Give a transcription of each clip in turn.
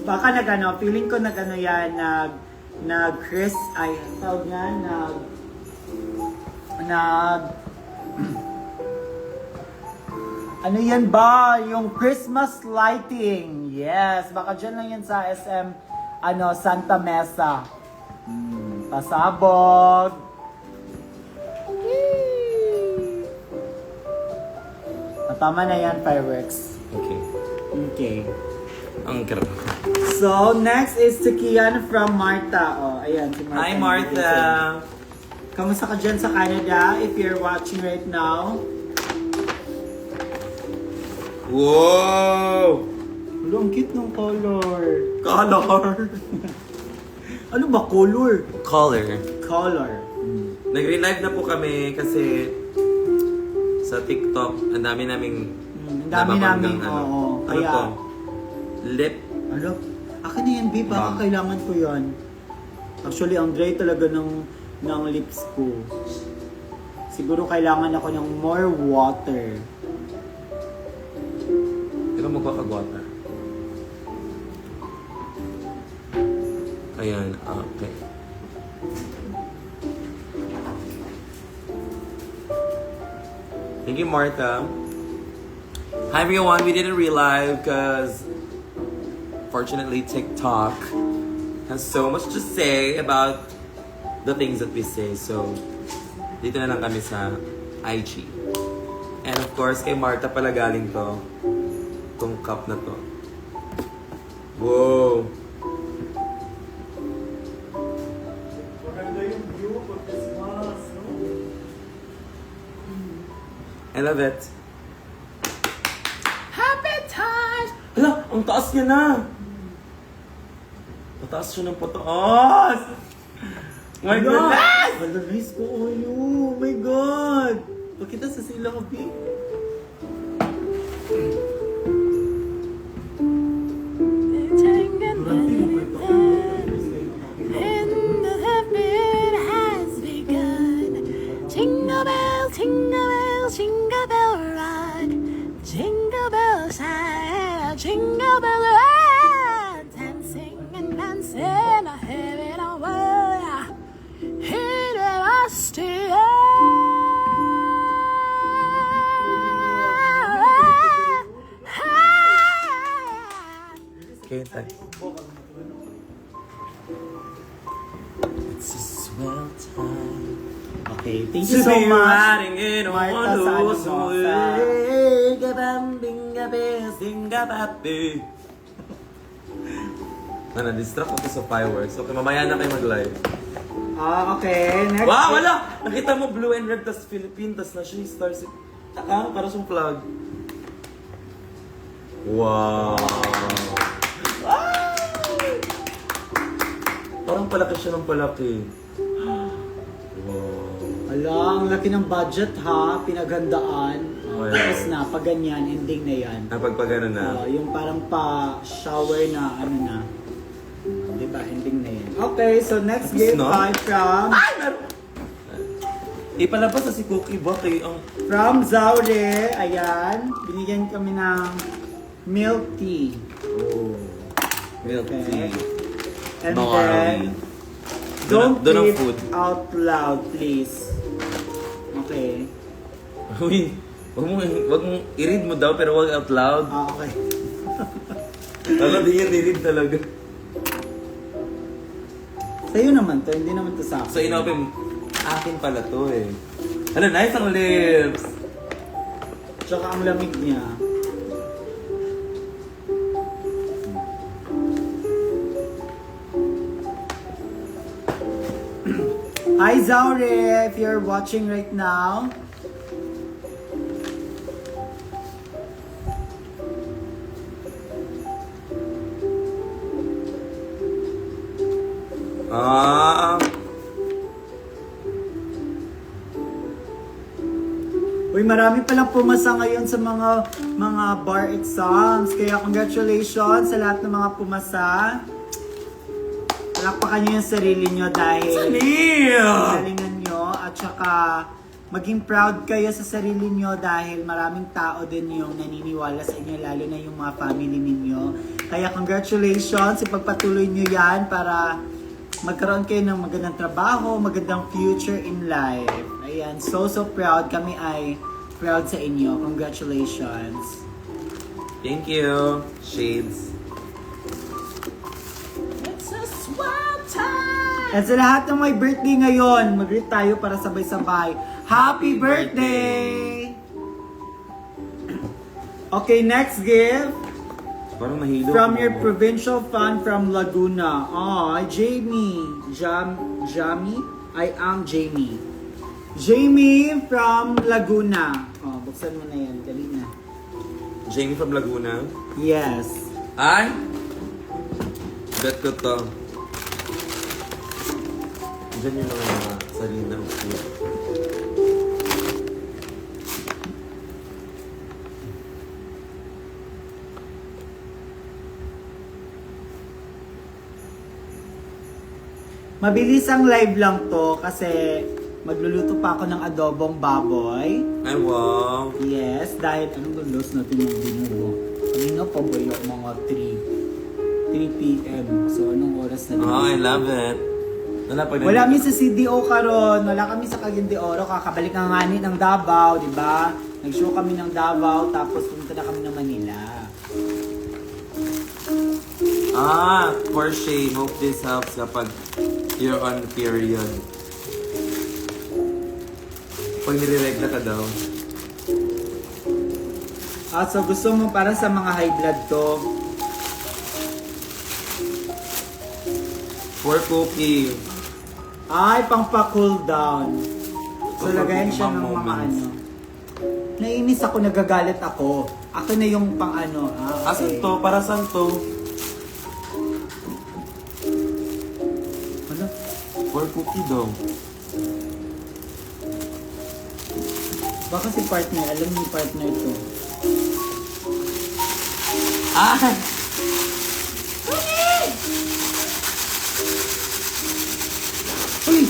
Baka nag-ano, feeling ko nag-ano yan, nag-Chris, ay, tawag nga, ano yan ba? Yung Christmas lighting. Yes, baka dyan lang yan sa SM, Santa Mesa. Pasabog. Tama na yan, fireworks. Okay. Okay. Ang kirap. So, next is to Kian from Marta. Oh, ayan, si Marta. Hi, Martha! Kamusta ka dyan sa Canada if you're watching right now? Wow! Hello, ang cute ng color. Color! Ano ba color? Color. Color. Nag-relive na po kami kasi sa TikTok, ang dami naming Ang dami namin, oo. Ano Kaya, to? Lip. ano? Akin na yan, babe. Baka Balm. kailangan ko yan. Actually, ang dry talaga ng lips ko. Siguro kailangan ako ng more water. Di ba magkakagwata? Ayan, okay. Thank you, Martha. Hi, everyone. We didn't realize because fortunately TikTok has so much to say about the things that we say. So, dito na lang kami sa IG. And of course, kay Martha pala galing to. Tong cup na to. Wow! Maganda yung view for Christmas, no? I love it. Happy times! Hala, ang taas niya na! Mataas siya ng pataas! My goodness! Hala, nice ko, Oyo! Oh my God! Pakita sa sila ka, babe. And the heaven has begun. Jingle bell, jingle bell ride. Jingle bells high, jingle bell ride. Dancing and dancing, a heaven a world. Here I stay. Okay, thanks. It's a swell time. Okay, thank you so be much. riding in a Martha, sa ano mo, sa... Na-distract ako sa fireworks. Okay, mamaya na kayo mag-live. Okay, next. Wow, wala! Nakita mo blue and red, tas Philippine, tas na siya yung stars. Para siyang flag. Wow! Parang palaki siya ng palaki. Wow. Ala, ang laki ng budget ha, pinaghandaan. Okay. Tapos na, pag ganyan, ending na yan. Napagpagano na. Yung parang pa-shower na, ano na. Diba, ending na yan. Okay, so next Tapos gift na? ay Ipalabas sa si Cookie Bucky ang... from Zaure. Ayan, binigyan kami ng milk tea. Oh. Milk Okay. tea. And Baka then, Doon don't ang read food. out loud, please. Okay. Uy, wag mong i-read mo daw pero wag out loud. Okay. Alam, di yan i-read talaga. Sa'yo naman to, hindi naman to sa akin. So, inopen, akin pala to eh. Ano, nice ang lips! Tsaka ang lamig niya. Hi Zaure, if you're watching right now. Uy, marami palang pumasa ngayon sa mga bar exams. Kaya congratulations sa lahat ng mga pumasa. Palakpakan nyo yung sarili nyo dahil galingan nyo at saka maging proud kayo sa sarili nyo dahil maraming tao din yung naniniwala sa inyo, lalo na yung mga family ninyo. Kaya congratulations, ipagpatuloy nyo yan para magkaroon kayo ng magandang trabaho, magandang future in life. Ayan, so proud. Kami ay proud sa inyo. Congratulations. Thank you, Shades. It's a swell time. At sa lahat ng may birthday ngayon, mag-greet tayo para sabay-sabay. Happy birthday! Okay, next gift. Parang mahilo From ko. your provincial fan from Laguna. Jamie. Jamie? I am Jamie. Jamie from Laguna. Buksan mo na yan. Dali na. Jamie from Laguna. Yes. Ay! Bet ko to. Diyan yung mga sarili ng food. Mabilis ang live lang to kasi magluluto pa ako ng adobong baboy. Ay, wow. Yes, dahil anong lulos natin ng binubo? Kanina pa ba yung mga 3 p.m. So, anong oras na Oh, I love it. Wala kami sa CDO karon, wala kami sa Cagayan de Oro, kakabalik ng ngani ng Davao, di ba? Nag-show kami ng Davao, tapos pumunta na kami ng Manila. For shame. Hope this helps kapag you're on the period. Pag nire-regla ka daw. So gusto mo para sa mga high blood to, For cookie. ay pang pa-cool down. So For lagayan siya mga ng mga moments. ano. Naiinis ako, nagagalit ako. Ako na yung pang ano. Asan to? Para saan to? Ano? For cookie daw. Baka si partner, alam niyo yung partner to. Ah! Uy!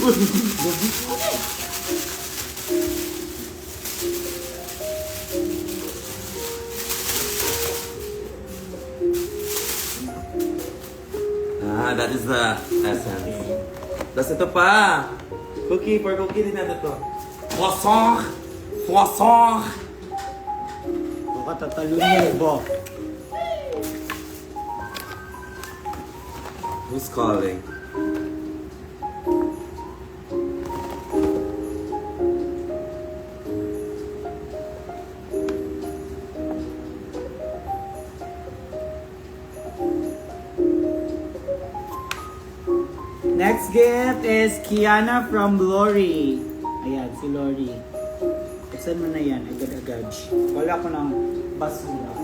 That is the essence. Tapos ito pa. Cookie, for cookie din natin to. Poisson! Poisson! Baka tatalunin mo. Who's calling? Next gift is Kiana from Lori. Ayan, si Lori. Buksan mo na yan, agad-agad. Wala ko ng basura.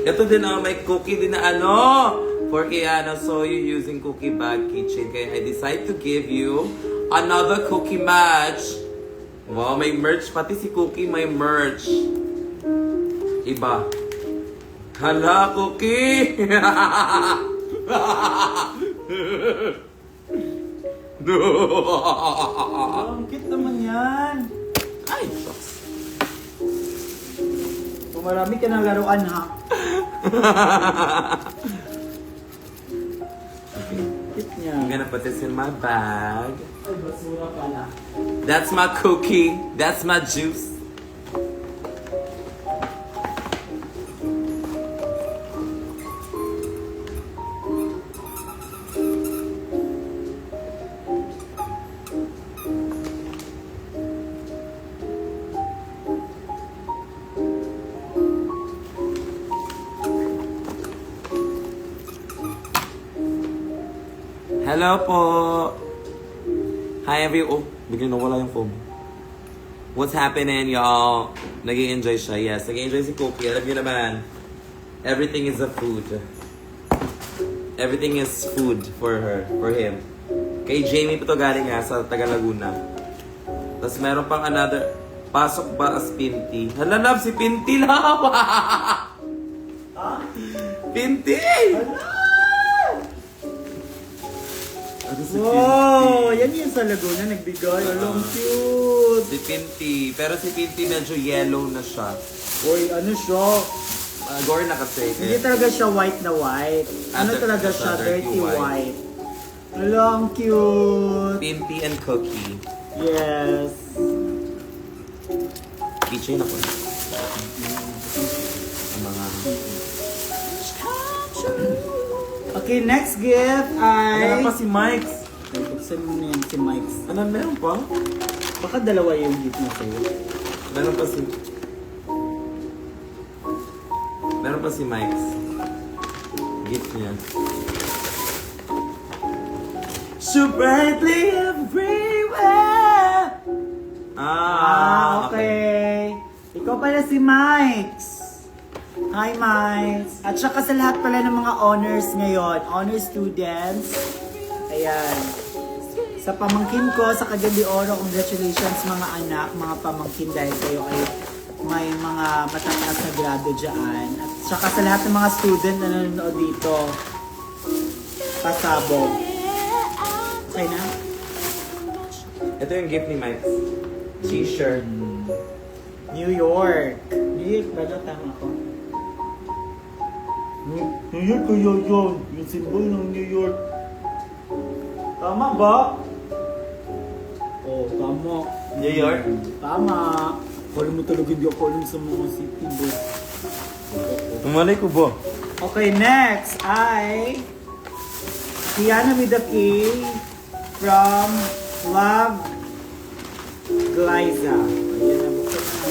Ito din may cookie din na ano. For Kiana, so you're using cookie bag keychain. Kaya I decide to give you another cookie match. Wow, may merch. Pati si Cookie may merch. Iba. Hala, Cookie! Ang cute naman yan. Ay, shucks. Kung marami ka ng laruan ha. Cute niya. I'm gonna put this in my bag. Ay, basura pala. That's my cookie. That's my juice. Hello po. Hi everyone. Oh, biglang nawala yung phone. What's happening, y'all? Nag-i-enjoy siya. Yes, nag-i-enjoy si Cookie. Alam niyo naman. Everything is a food. Everything is food for her, for him. Kay Jamie pa to galing nga sa Taga Laguna. Tapos meron pang another, pasok ba as Pinty? Hala, love, si Pinty lang! Pinty! Ano si Wow! Pinty? Yan yun sa Laguna, nagbigay. Alam, cute! Si Pinty. Pero si Pinty medyo yellow na siya. Uy, ano siya? Gore na kasi. Hindi talaga siya white na white. Ano Ah, talaga siya? Dirty white. Alam, cute! Pinty and Cookie. Yes! Keychain ako. Ang mga... Okay, next gift ay... Ano pa si Mike's? Ay, buksan mo na yan si Mike's. Ano, meron pa? Baka dalawa yung gift na sa'yo. Meron pa si... Meron pa si Mike's. Gift niya. So brightly everywhere. Okay. Ikaw pala si Mike's. Hi, Mike's. At saka sa lahat pala ng mga honors ngayon, honor students. Ayan. Sa pamangkin ko, sa Cagayan de Oro, congratulations mga anak, mga pamangkin dahil kayo ay may mga matataas na grado dyan. At saka sa lahat ng mga student na nanonood dito, pasabog. Okay na? Ito yung gift ni Mike's. T-shirt. New York. New York ba ito? Tama ko? New York kaya yun. Yung symbol ng New York. Tama ba? Oh, tama. New York? Tama. Alam mo talaga hindi ako alam sa mga city boss. Umalay ko ba? Okay, next ay Kiana with the K from Love Gliza. Ayan na, buksan na.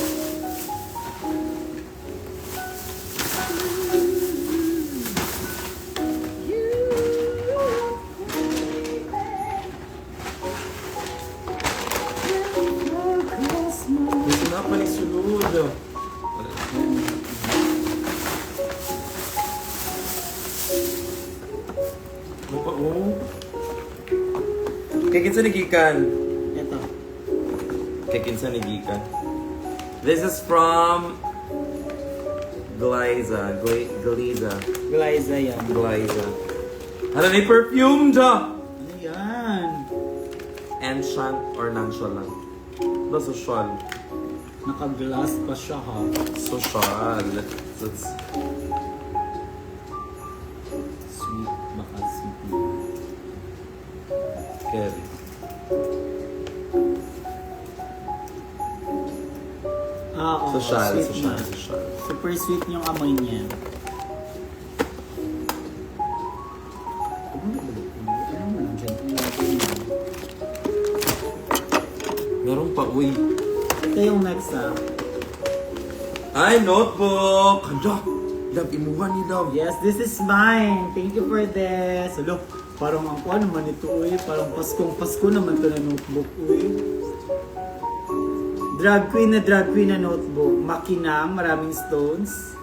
Gusto na pa ni Sulud. Ano pa, oh? Kay kinsa ni Gikan? Ito. Kay kinsa ni Gikan? This is from Gliza. Gliza. Gliza yan. Gliza. Ano ni perfume da? Ano yan? Enchant or nonchalant? Ba social? Naka-glass pa siya ha. Social. That's Sweet. Baka sweet. Kevin. Ah, oo. Social, Sweet social, na. social. Super sweet yung amoy niya. Meron pa, uy. Ito yung next ah. Ay, notebook! Handa! Love, imuha ni Love. Yes, this is mine. Thank you for this. Hello, parang ang kuha naman ito, uy. Parang Paskong-Pasko naman ito na notebook, uy. Drag queen na notebook. Makinang, maraming stones.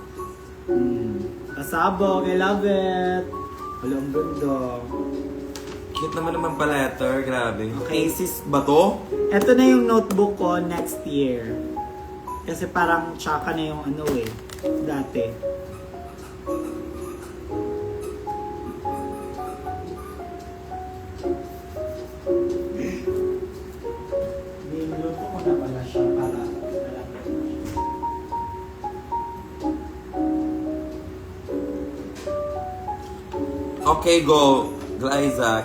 Pasabog, I love it. Wala, ang ganda. Cute naman pala letter, grabe. Okay. Aces ba to? Ito na yung notebook ko next year. Kasi parang tsaka na yung ano eh, dati. Niluto ko na pala siya para Okay, go. Glaza.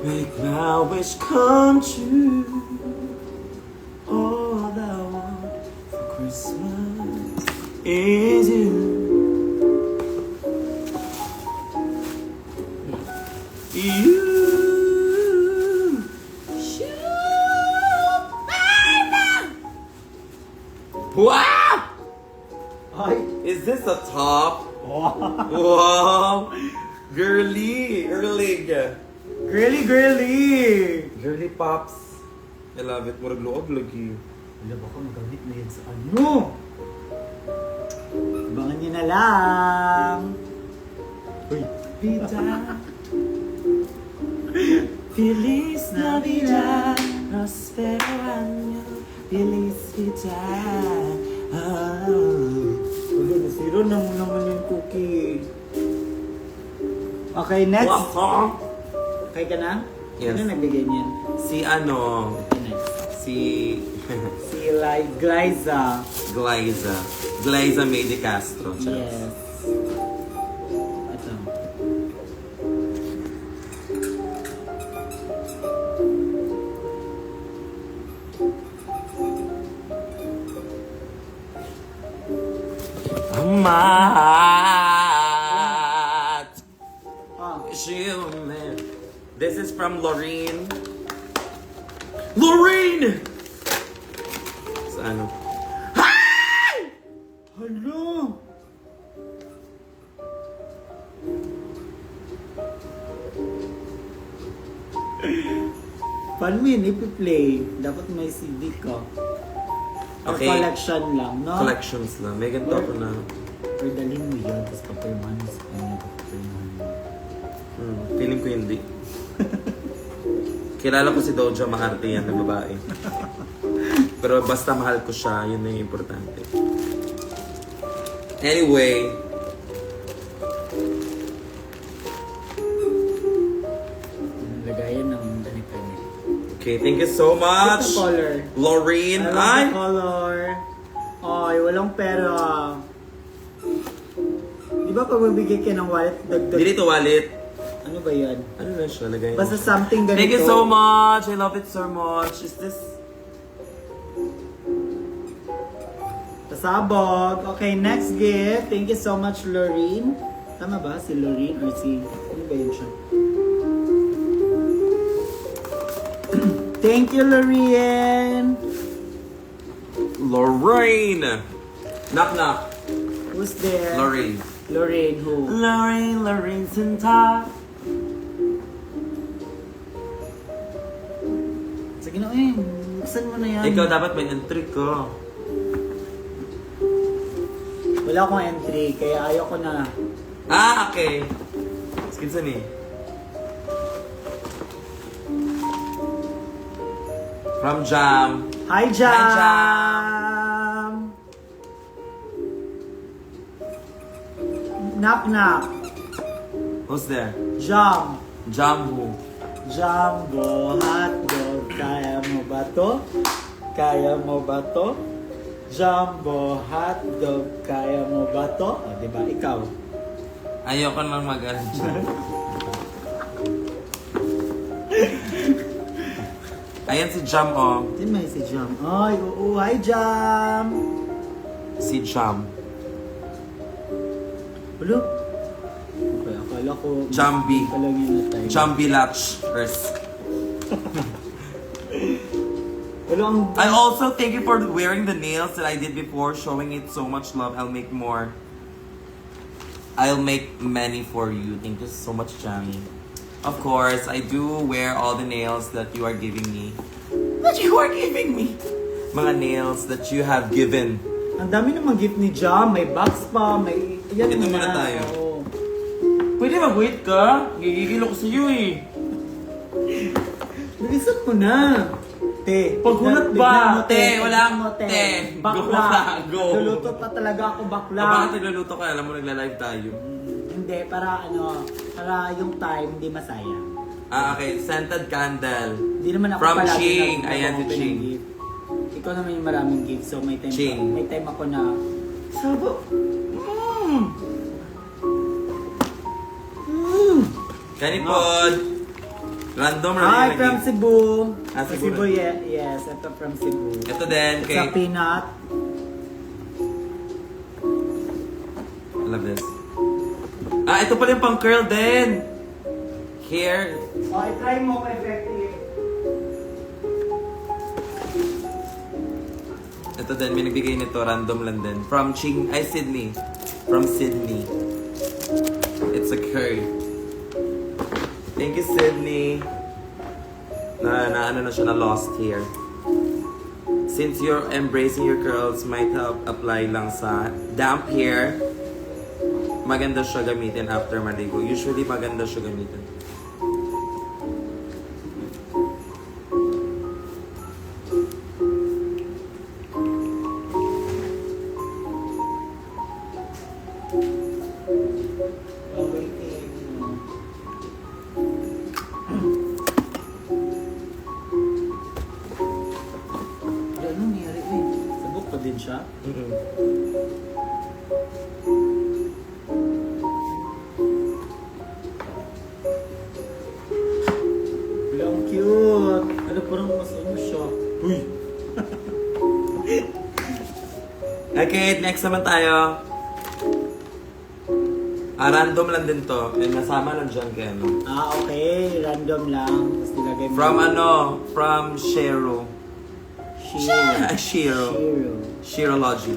Make my wish come true. All I want for Christmas is you. You. Wow! ay, Is this a top? wow. Wow! Girly! Girly! Girly, girly. Girly pops. I love it. Murag loob lagi. Wala ba ko magamit na yan sa ano? Abangan nyo na lang. Uy. Vida. Feliz Navidad. Prospero año. Felicidad. Wala, nasiro na mo naman yung cookie. Okay, next. Wow. Okay ka na? Yes. Ano nagbigay niyan? Si ano? Next. Si Si Glyza. Glyza May de Castro. Yes. Ito. Amat. Ah, This is from Lorene. Lorene! Sa ano? hello! Paano mo yun ipi-play? Dapat may CD ka. Or Okay. collection lang, no? Collections lang. May ganito ako na. Or dalhin mo yun, tapos papirmahan mo sa kanya, papirmahan mo. Feeling ko hindi. Kilala ko si Doja, maarte yan na babae. Pero basta mahal ko siya, yun na yung importante. Anyway, Lagayan ng dali-dali. okay, thank you so much, What's the color? Lorene. I love the color. Ay, walang pera. Di ba pag magbigay ka ng wallet, dagdag? Dili to wallet. Ano ba yan? Ano na siya? Lagay mo. Basta something ganito. Thank you so much. I love it so much. Is this... Pasabog. Okay, next gift. Thank you so much, Lorene. Tama ba? Si Lorene or si... Ano ba yun siya? Thank you, Lorene. Lorraine. Knock knock. Who's there? Lorraine. Lorraine who? Lorraine Sinta. Sige na eh. Buksan mo na yan. Ikaw dapat may entry ko. Wala akong entry, kaya ayoko na. Ah, okay. Skinsa ni? From Jam. Hi, Jam! Hi, Jam! Knock, knock. Who's there? Jam. Jam who? Jumbo hotdog, kaya mo ba to? Kaya mo ba to? Jumbo hotdog, kaya mo ba to? O, diba? Ikaw. Ayoko nang mag-ano dyan. Ayan si Jam, oh. Di may si Jam. Ay, oo. Hi, Jam! Si Jam. Ulo? Okay, akala ko... Jambi. Akala yun na tayo. Jambi Latch first. Ulo, ang... I also thank you for wearing the nails that I did before, showing it so much love. I'll make more. I'll make many for you. Thank you so much, Jamie. Of course, I do wear all the nails that you are giving me. That you are giving me! Mga nails that you have given. Ang dami namang gift ni Jam. May box pa, may... Yan Ito na. muna tayo. Oo. Pwede mag-wait ka? Gigigil ako sa iyo eh. Bilisan mo na. Te. Paghulat tignan ba? mo, Te, wala tignan mo, te. Bakla. Go na, go. Luluto pa talaga ako bakla. Bakit nagluluto ka? Alam mo, nagla-live tayo. Hindi, para ano, para yung time hindi masayang. Ah, okay. Scented candle. Hindi naman ako From palagi Ching. nag-open Ayan si ng Ching. gift. Ikaw naman yung maraming gift, so may time Ching. may time ako na sabo. Kanipod. Random Hi, review from lagi. Cebu. Ah, Sa Cebu Cebu, yes, ito from Cebu. Ito din Sa kay... peanut. I love this. Ah, ito pala yung pang curl din. Hair. Oh, i-try mo kay effective. Ito din, may nagbigay nito. Random lang din. From Ching... Ay, Sydney. From Sydney. It's a curl. Thank you, Sydney. Na ano na siya, na lost here. Since you're embracing your curls, might help apply lang sa damp hair. Maganda siya gamitin after maligo. Usually, maganda siya gamitin. Ano nangyari eh? Sabog pa din siya? Ang cute! Ano parang mas ano siya? Uy! Okay, next naman tayo. Random lang din to. And nasama lang dyan kay ano. Okay. Random lang. Tapos nilagay mo. From Shero. Shiro. Shero. Shiro. Shirology.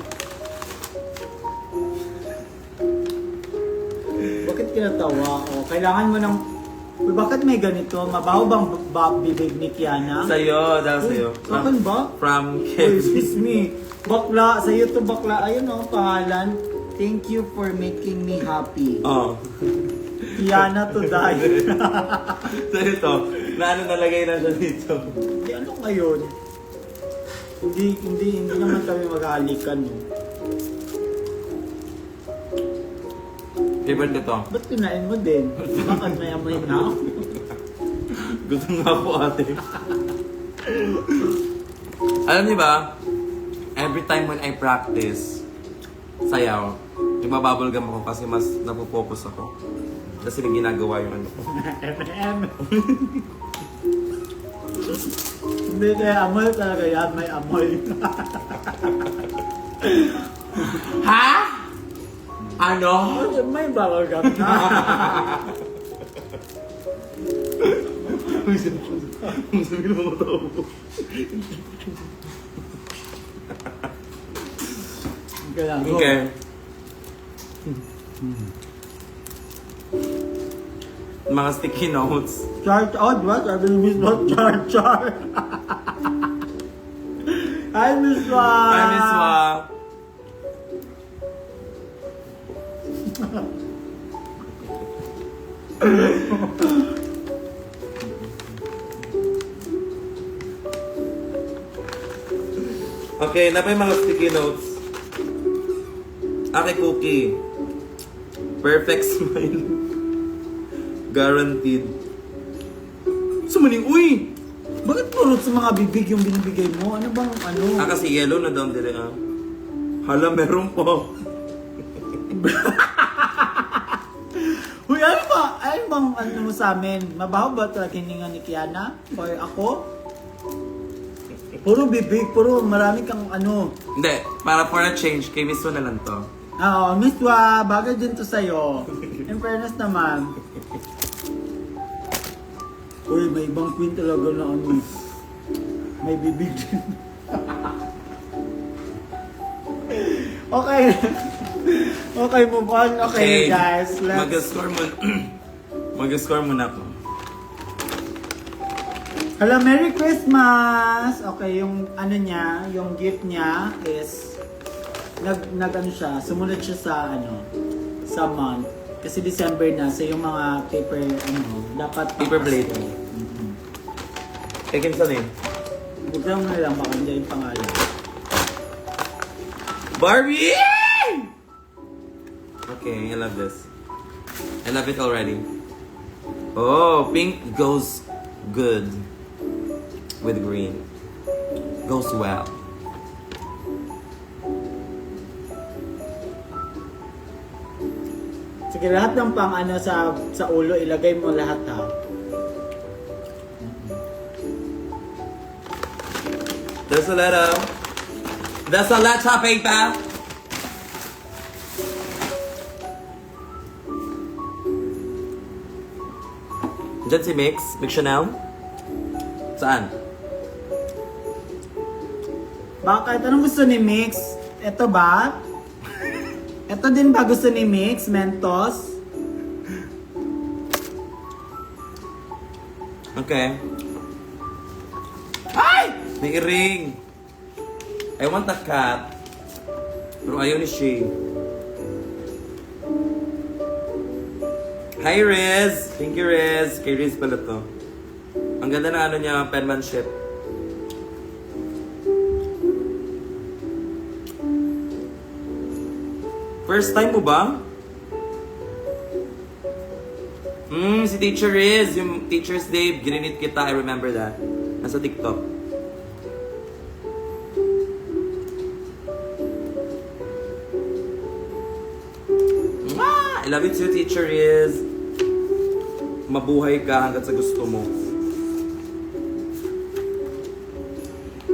Bakit kinatawa? O, kailangan mo ng... Uy, bakit may ganito? Mabaho bang bibig ni Kiana? Sa'yo, dahil sa'yo. Akin ba? From Uy, Kim. excuse me. Bakla. Sa'yo to bakla. Ayun o, pangalan. Thank you for making me happy. Oh. Kiana to die. Sa'yo to. Na ano nalagay na siya dito. Hindi, ano ngayon? Hindi naman kami maghahalikan. No? Favorite ko to. Ba't kinain mo din? Bakit may amoy na ako? Gusto nga po ate. Alam niyo ba, every time when I practice sayaw, yung mabubble gum ako kasi mas napofocus ako. Kasi may ginagawa yung ano ko. M&M. Hindi kaya amoy talaga yan, may amoy. Ha? Ano? May bawal gum na. Ang sabi ng mga tao mo. Kaya go. Okay. Mga sticky notes. Char, oh, what? Sabi ni Miss What? Char. Hi, Miss What? Hi, Miss Wa. Okay, na pa yung mga sticky notes. Ake Cookie. Perfect smile. Guaranteed. Sumaling, uy! Bakit puro sa mga bibig yung binibigay mo? Ano bang ano? Kasi yellow na doon dire ah. Hala, meron po. Uy, ano ba? Ano bang ano mo sa amin? Mabaho ba talaga hininga ni Kiana? Or ako? Puro bibig, puro marami kang ano. Hindi, para for a change, kay Miss Wa na lang to. Oo, Miss Wa, bagay din to sa'yo. In fairness naman. Uy, may ibang queen talaga na ano. May bibig din. Okay. Okay, move on. Okay, guys. Let's... Mag-score mo. Mag-score muna ako. Hello, Merry Christmas! Okay, yung ano niya, yung gift niya is nag ano siya, sumunod siya sa ano, sa month. Kasi December na, so yung mga paper ano, dapat Paper plate. Taken sa name. Bugyan mo na lang, baka hindi yung pangalan. Barbie! Okay, I love this. I love it already. Oh, pink goes good with green. Goes well. Sige, lahat ng pang ano sa ulo, ilagay mo lahat ha. There's a letter. There's a letter, paper. Diyan si Mix. Mix Chanel. Saan? Bakit? Anong gusto ni Mix? Ito ba? Ito din ba gusto ni Mix? Mentos? Okay. Ay! May ring. I want a cat. Pero ayaw ni Shay. Hi, Riz! Thank you, Riz. Kay Riz pala to. Ang ganda na ano niya, penmanship. First time mo ba? Si Teacher Riz, yung Teacher's Day, ginanit kita, I remember that. Nasa TikTok. I love you too, Teacher Riz. Mabuhay ka hanggat sa gusto mo.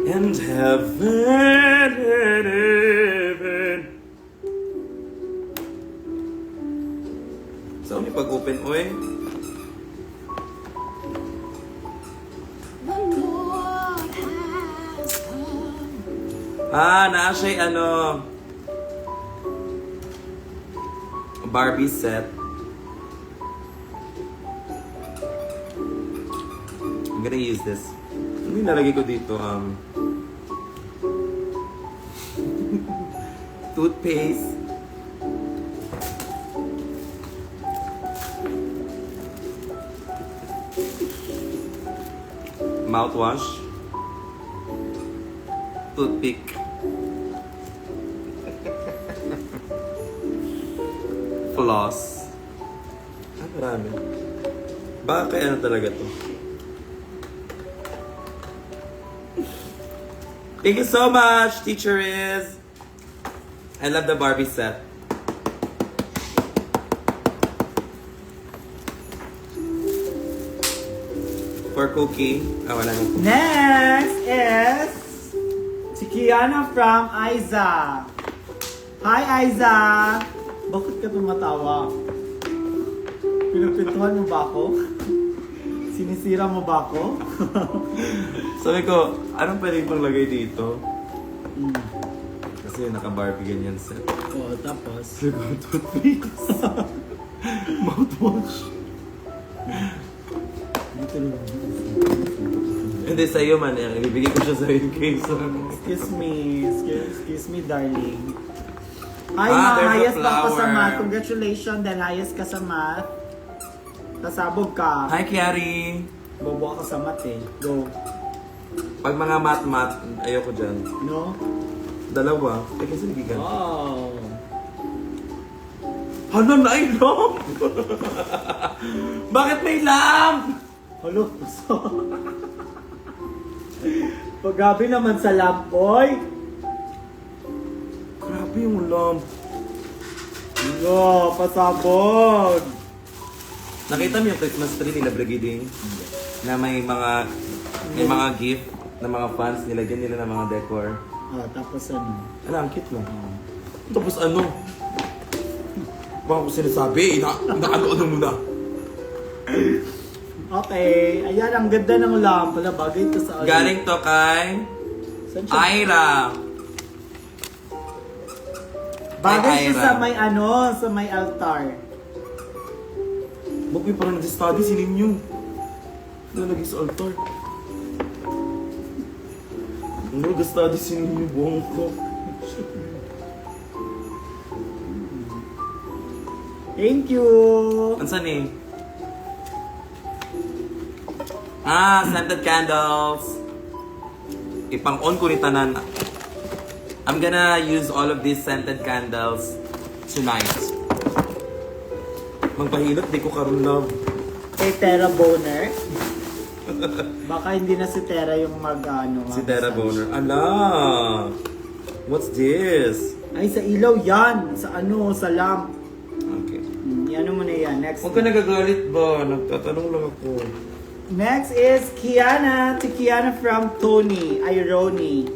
And heaven, heaven. Saan may pag-open, oy? The Lord has come. Naa siya'y Barbie set. I'm gonna use this. Ano yung nalagay ko dito? Toothpaste. Mouthwash. Toothpick. Floss. Marami. Baka kaya talaga to. Thank you so much, Teacher Riz. I love the Barbie set. For Cookie. Wala na. Next is si Kiana from Aiza. Hi, Aiza! Bakit ka tumatawa? Pinapintuhan mo ba ako? Sinisira mo ba ako? Sabi ko, anong pwede pang lagay dito? Kasi naka-Barbie ganyan set. Oo, tapos? Sabi ko, toothpaste. Mouthwash. Dito lang. Hindi, sa'yo man. Ibibigay ko siya sa'yo in case. Excuse me, darling. Hi, there's a highest pa ako sa flower. math. Congratulations, dahil highest ka sa math. Kasabog ka. Hi, Kiari. Bobo ka sa math eh. Go. Pag mga mat-mat, ayoko dyan. No? Dalawa. Eh, kasi nagigan. Wow. Ano na lamp? Bakit may lamp? Halo, puso. Paggabi naman sa lamp, boy. Grabe yung lamp. Yo, pasabog. Nakita mo yung Christmas tree nila, Brigiding? Na may mga gift na mga fans, nilagyan nila ng mga decor. Tapos ano? Ala, ang cute mo. Tapos ano? Baka ko sinasabi, ano muna. Okay, ayan, ang ganda ng lamp. Wala, bagay ito sa... Galing to kay Saan siya? Ira. Bagay siya Ira. sa may sa may altar. Bakit may parang nag-study si Ninyo? Nalagay sa altar. Nag-study si Ninyo, buong ko. Thank you. Ansan eh? Scented candles. Ipang-on ko ni tanan. I'm gonna use all of these scented candles tonight. Magpahilot, di ko karoon love. Kay Tera Boner. Baka hindi na si Tera yung Si Tera Boner. Ala! What's this? Ay, sa ilaw yan. Sa sa lamp. Okay. Yan mo na yan. Next. Huwag ka nagagalit ba? Nagtatanong lang ako. Next is Kiana. To Kiana from Tony. Ay, Roni.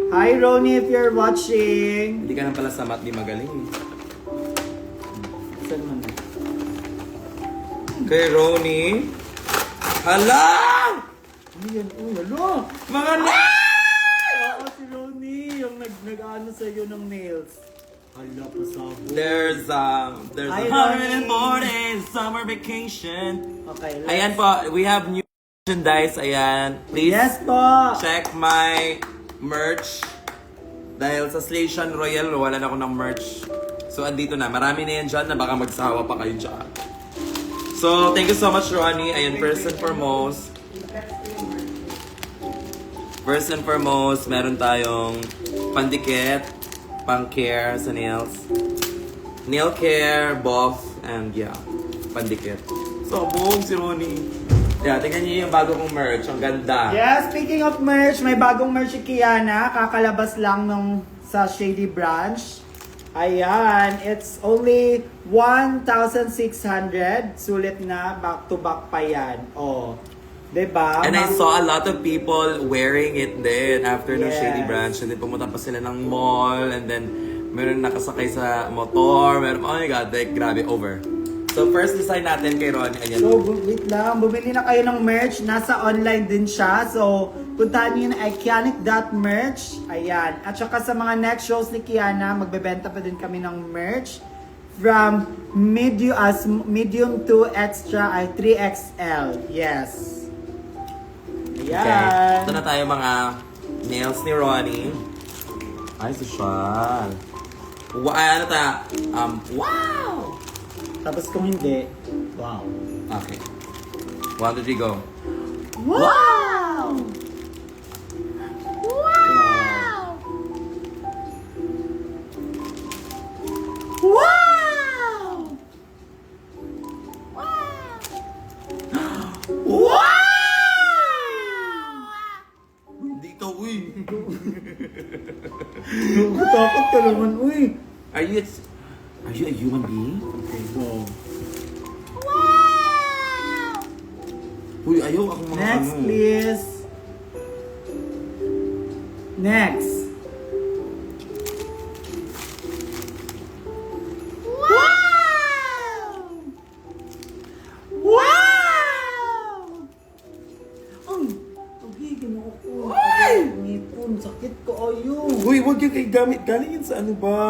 Hi, Roni, if you're watching. Hindi ka na pala sa mat, di magaling. Saan mo na? Kay Ronnie. Hala! Ano yan? Oh, hello! Mga na! Oo, si Roni. Yung nag-ano sa'yo ng nails. Hala, pasabog. There's Hi, 104 days summer vacation. Okay, Ayan po, we have new merchandise. Ayan, please Yes po! check my merch. Dahil sa Station Royal, wala na ako ng merch. So, andito na. Marami na yan dyan na baka magsawa pa kayo dyan. So, thank you so much, Ronnie. Ayan, first and foremost, meron tayong pandikit, pang-care sa nails. Nail care, buff, and yeah, pandikit. So, buong si Ronnie. Yeah, tingnan niyo yung bago kong merch. Ang ganda. Yeah, speaking of merch, may bagong merch si Kiana. Kakalabas lang nung sa Shady Branch. Ayan, it's only 1,600. Sulit na, back to back pa yan. Oh, diba? And I saw a lot of people wearing it din after no Yes. Shady Branch. And then pumunta pa sila ng mall. And then meron nakasakay sa motor. Meron, oh my God, like, grabe, over. So first design natin kay Ronnie. Ayan. So, wait lang. Bumili na kayo ng merch. Nasa online din siya. So, puntahan niyo yung iconic.merch. Ayan. At saka sa mga next shows ni Kiana, magbebenta pa din kami ng merch. From medium to extra ay 3XL. Yes. Ayan. Okay. Ito na tayo mga nails ni Ronnie. Ay, social. Ano ta? Wow! Tapos kung hindi, wow. Okay. 1, 2, 3, go. Wow! Wow! Wow! Dito, uy. Takot ka naman, uy. Are you a human being? Okay, go. Uy, ayaw akong mga Next, ano. please. Next. Wow! Wow! Ang, pagiging ako po. Ngipon, sakit ko ayo. Uy, wag yung kay gamit. Galing yan sa ano ba?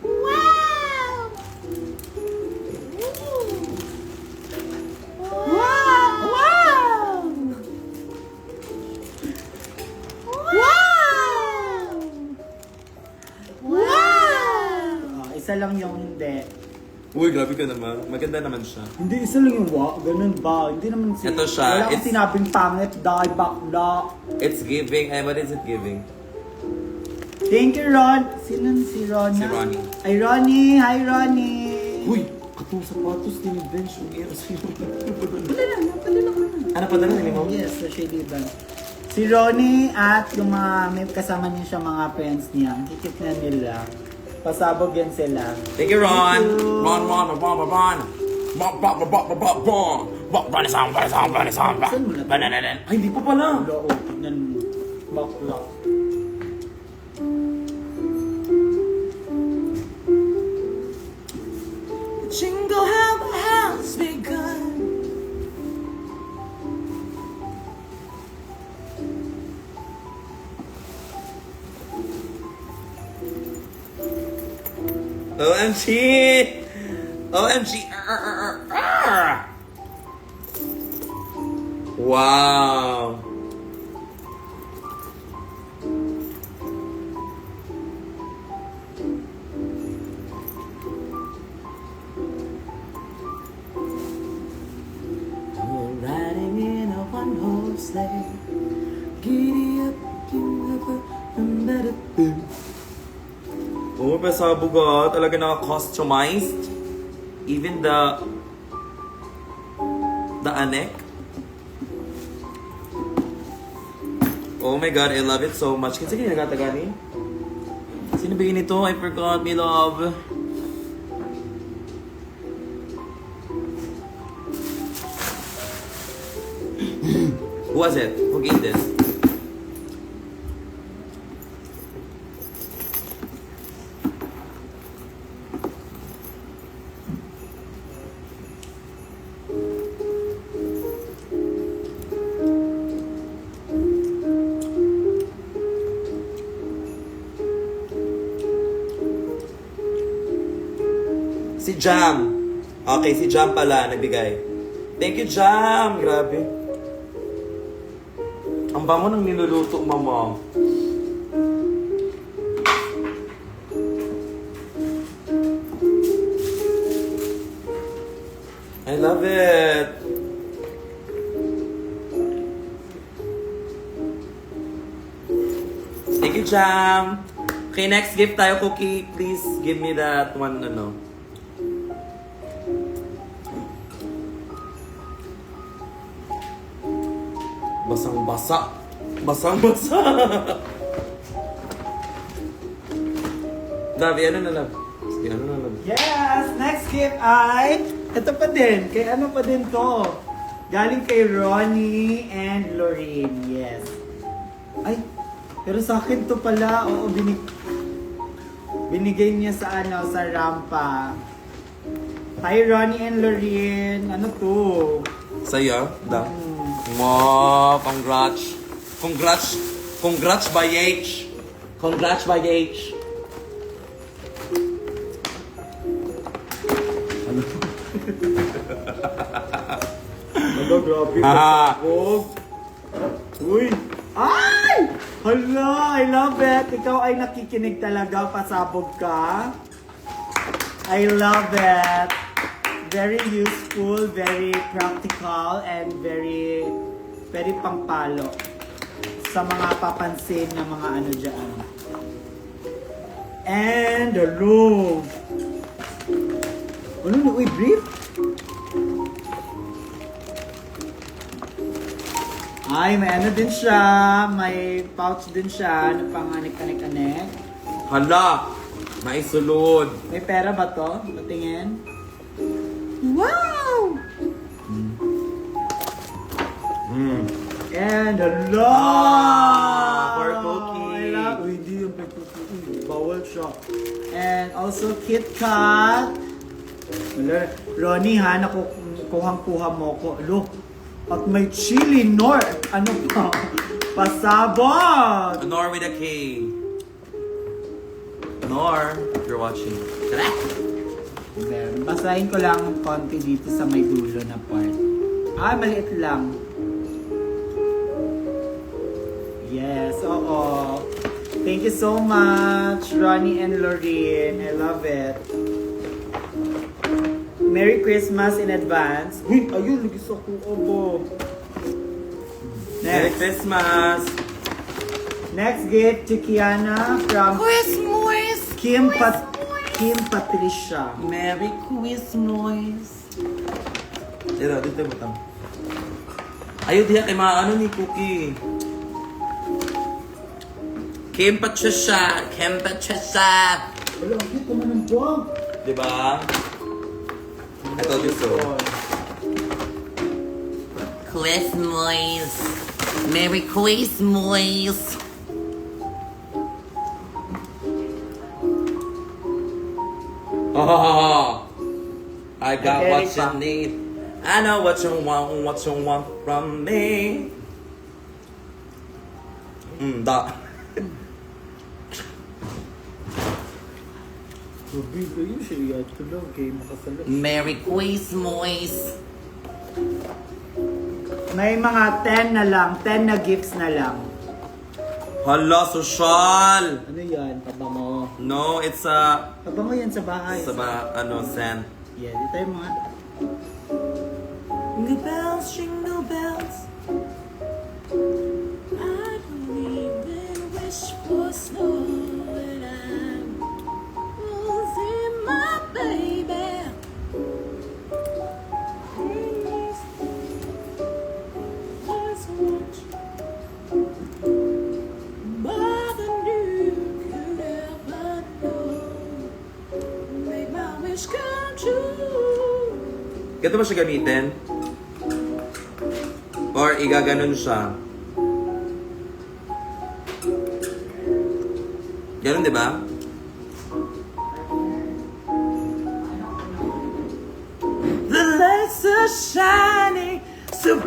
Wow! Wow! Wow! Wow! Isa lang yung hindi. Uy, grabe ka naman. Maganda naman siya. Hindi, isa lang yung ganun ba? Hindi naman si... Ito siya, Wala akong it's- sinabing pangit, die, bakla. It's giving. What is it giving? Thank you, Ron. Sino si Ron? Si Ronnie. Ay, Ronnie. Hi, Ronnie. Uy, katong sapatos din yung bench. Padala ko na. Ano pa dala ni mo? Yes, sa Shady Band. Si Ronnie at yung mga may kasama niya siya mga friends niya. Ang kikit na nila. Pasabog yan sila. Thank you, Ron. Thank you. Ron. Saan mo na to? Ay, hindi pa pala. Loo, tignan mo. Bakla. Jingle how the house begun. OMG! OMG! Wow! We're riding in a one-horse sleigh. Giddy up, oh, pasabog ah. Talaga naka-customized. Even the anek. Oh my God, I love it so much. Kasi ginagataga ni? Sino bigyan nito? I forgot, me love. Who was it? Who gave this? Si Jam. Okay, si Jam pala nagbigay. Thank you, Jam. Grabe. Ang bango ng niluluto, mama. I love it. Thank you, Jam. Okay, next gift tayo, Cookie. Please give me that one, ano. Basang-basa. Basang-basa. Love, ano na, love? Sige, ano na, love? Yes! Next gift ay... Ito pa din. Kay ano pa din to? Galing kay Ronnie and Lorraine. Yes. Ay, pero sa akin to pala. Oo, binigay niya sa ano, sa Rampa. Hi Ronnie and Lorraine. Ano to? Sa'yo? Da. Mo, congrats. Congrats. Congrats by H. Congrats by H. Ano, grabe. Ah. Pasabog. Uy! Ay! Hala, I love it. Ikaw ay nakikinig talaga, pasabog ka. I love it. Very useful, very practical, and very pangpalo sa mga papansin na mga ano dyan. And the room. Ano na, uy, brief? Ay, may ano din siya, may pouch din siya, ano pang anik-anik-anik. Hala! Maisulod. May pera ba to? Patingin. Wow! And hello! For Cookie. I love, uy, hindi yung Cookie. Bawal siya. And also Kit Kat. Wala, Ronnie ha, kuhang-kuha mo ko. Look, at may chili nor. Ano pa? Pasabog! Nor with a K. Nor, if you're watching. Tara! Then, basahin ko lang konti dito sa may dulo na part. Ah, maliit lang. Yes, oo. Thank you so much, Ronnie and Lorraine. I love it. Merry Christmas in advance. Uy, ayun, lagi sa kuobo. Merry Next. Christmas! Next gift to Kiana from Christmas. Kim Patricia. Merry Christmas! Dito mo tam. Ayaw diya kay mga ano ni Cookie. Kim Patricia! Kim Patricia! Wala, ang cute naman ng dog. Diba? I told you so. Christmas. Merry Christmas. Oh, I got Okay, what you pa. need. I know what you want from me. Da. Grabe, kayo siya. Ito lang, kayo makasalat. Merry Christmas. May mga 10 na lang, 10 na gifts na lang. Hala, social! Ano yan? Pabango. No, it's a... Pabango yan sa bahay. Sa ba, ano, sand. Yeah, di tayo mga... Jingle bells, jingle bells. I don't even wish for snow when I'm losing my baby. Just watch. Mother knew could ever know. Make my wish come true. Ganito ba siya gamitin? Or igaganon siya? Ganon, di ba? The lights are shining so...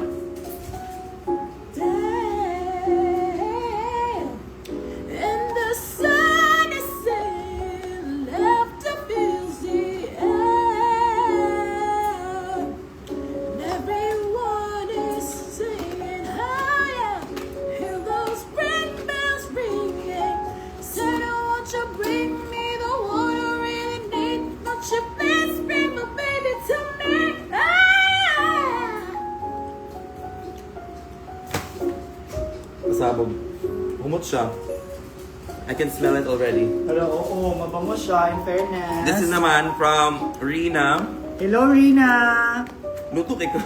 Damn. And the sun is setting, laughter fills the air. And everyone is singing higher. pasabog. Humot siya. I can smell it already. Pero oo, mabango siya, in fairness. This is naman from Rina. Hello, Rina! Luto kay ko.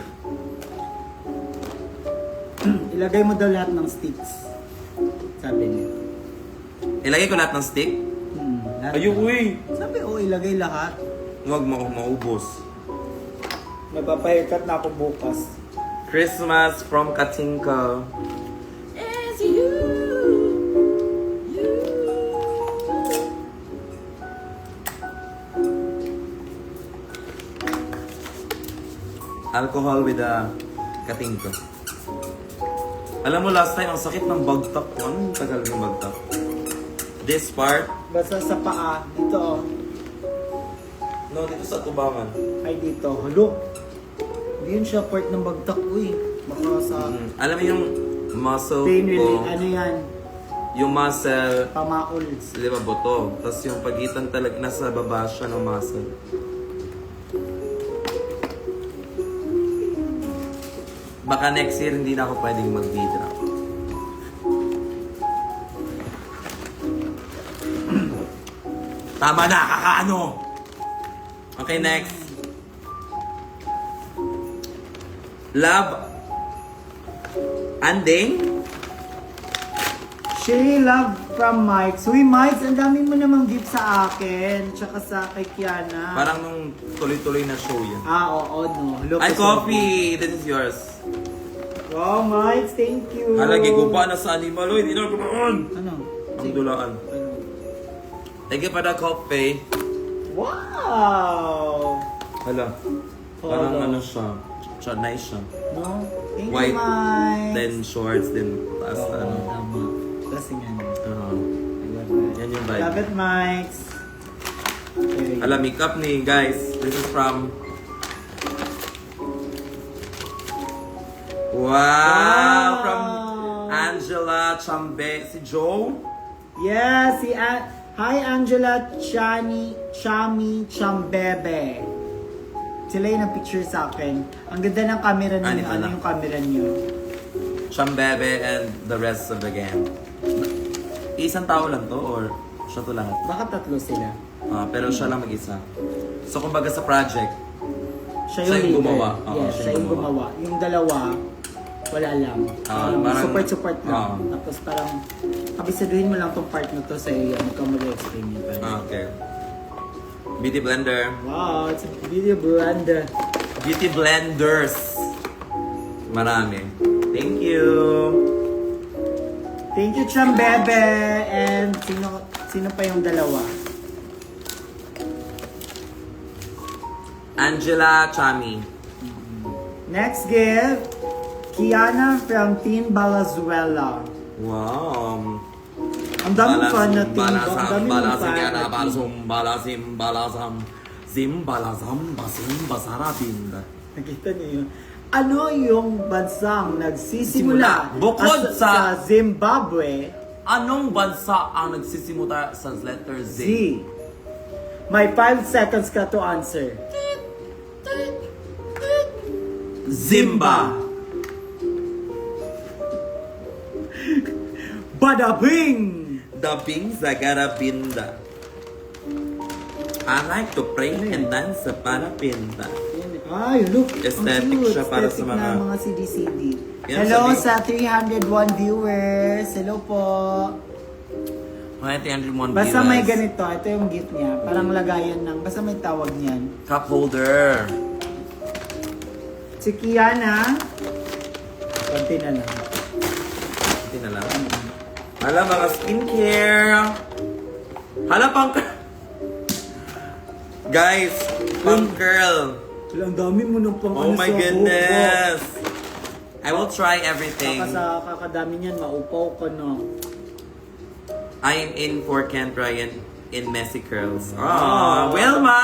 Ilagay mo daw lahat ng sticks. Sabi niya. Ilagay ko lahat ng stick. Lahat Ayun, na. uy. Sabi, ilagay lahat. Huwag maubos. Magpapahaircut na ako bukas. Christmas from Katinka. It's you. Alcohol with a Katinka. Alam mo, last time, ang sakit ng bagtak ko. Anong tagal ng bagtak? This part? Basta sa paa. Dito, oh. No, dito sa tubangan. Ay, dito. Halo. Hindi yun siya part ng bagtak. Uy, baka sa Alam mo yung muscle pain ko, relief. Ano yan? yung muscle, Pamaol. di ba, buto. Tapos yung pagitan talaga, nasa baba siya ng muscle. Baka next year hindi na ako pwedeng mag-drop. Tama na, kakaano! Okay, next. Love. Anding? Sherry love from Mike. Uy, Mike, ang dami mo namang gift sa akin. Tsaka sa kay Kiana. Parang nung tuloy-tuloy na show yan. Oo, no. Look Ay, at coffee! This is yours. Wow, Mike, thank you. Halagi ko pa na sa animal. Uy, hindi na kumaan. Ano? Ang dulaan. Ano? Thank you for the coffee. Wow! Hala. Parang Hala. ano siya. Nice siya. No? Thank White, you, Mike. then shorts, then taas Oo, ano. tama. Kasi nga. I love that. Yan yung Love vibe. it, Mike. Okay. Hala, makeup ni guys. This is from... Wow! From Angela Chambe. Si Joe? Yes, Hi, Angela Chami Chambebe. Sila yung nag-picture sa akin. Ang ganda ng camera niyo. Ano Ano pala? yung camera niyo? Chambebe and the rest of the gang. Isang tao lang to or siya to lahat? Baka tatlo sila. Pero siya lang mag-isa. So kumbaga sa project, Siya Siya yung leader. gumawa. Oo, Yes, siya yung gumawa. Yung dalawa, wala lang. parang- Support lang. Oo. Tapos parang, kabisaduhin mo lang tong part na to sa iyo. Ano ka mag-explain yun. okay. Beauty blender. Wow, it's a video blender. Beauty blenders. Marami. Thank you. Thank you, Chambebe. And sino pa yung dalawa? Angela Chami. Next gift, Kiana from Team Balazuela. Wow. Ang daming fan na team. Ang Balasam, daming balasing fan yana, na team. balasum, balasim, balasam. Zim, balasam, basim, basarabin. Nakita niyo yun? Ano yung bansang nagsisimula Bukod sa- Zimbabwe? Anong bansa ang nagsisimuta sa letter Z? Z. May 5 seconds ka to answer. Zimba. Badabing! Dabing Zagarabinda. I like to pray and dance sa Parapinda. Ay, look. ang Aesthetic cute. siya para Aesthetic sa mga- na mga CD-CD. Yan, Hello sabi- sa 301 viewers. Hello po. Mga 301 Basta may viewers. ganito. Ito yung gift niya. Parang lagayan ng... Basta may tawag niyan. Cup holder. Si Kiana. Konti na lang. Hindi na lang. Hala, mga skincare. Hala, pang... Guys, pang curl. Wala, ang dami mo nung pang Oh ano my sa goodness. I will try buhok. everything. Baka sa kakadami niyan, maupaw ko, no? I am in for Kent Ryan in messy curls. Oh. Oh, Wilma!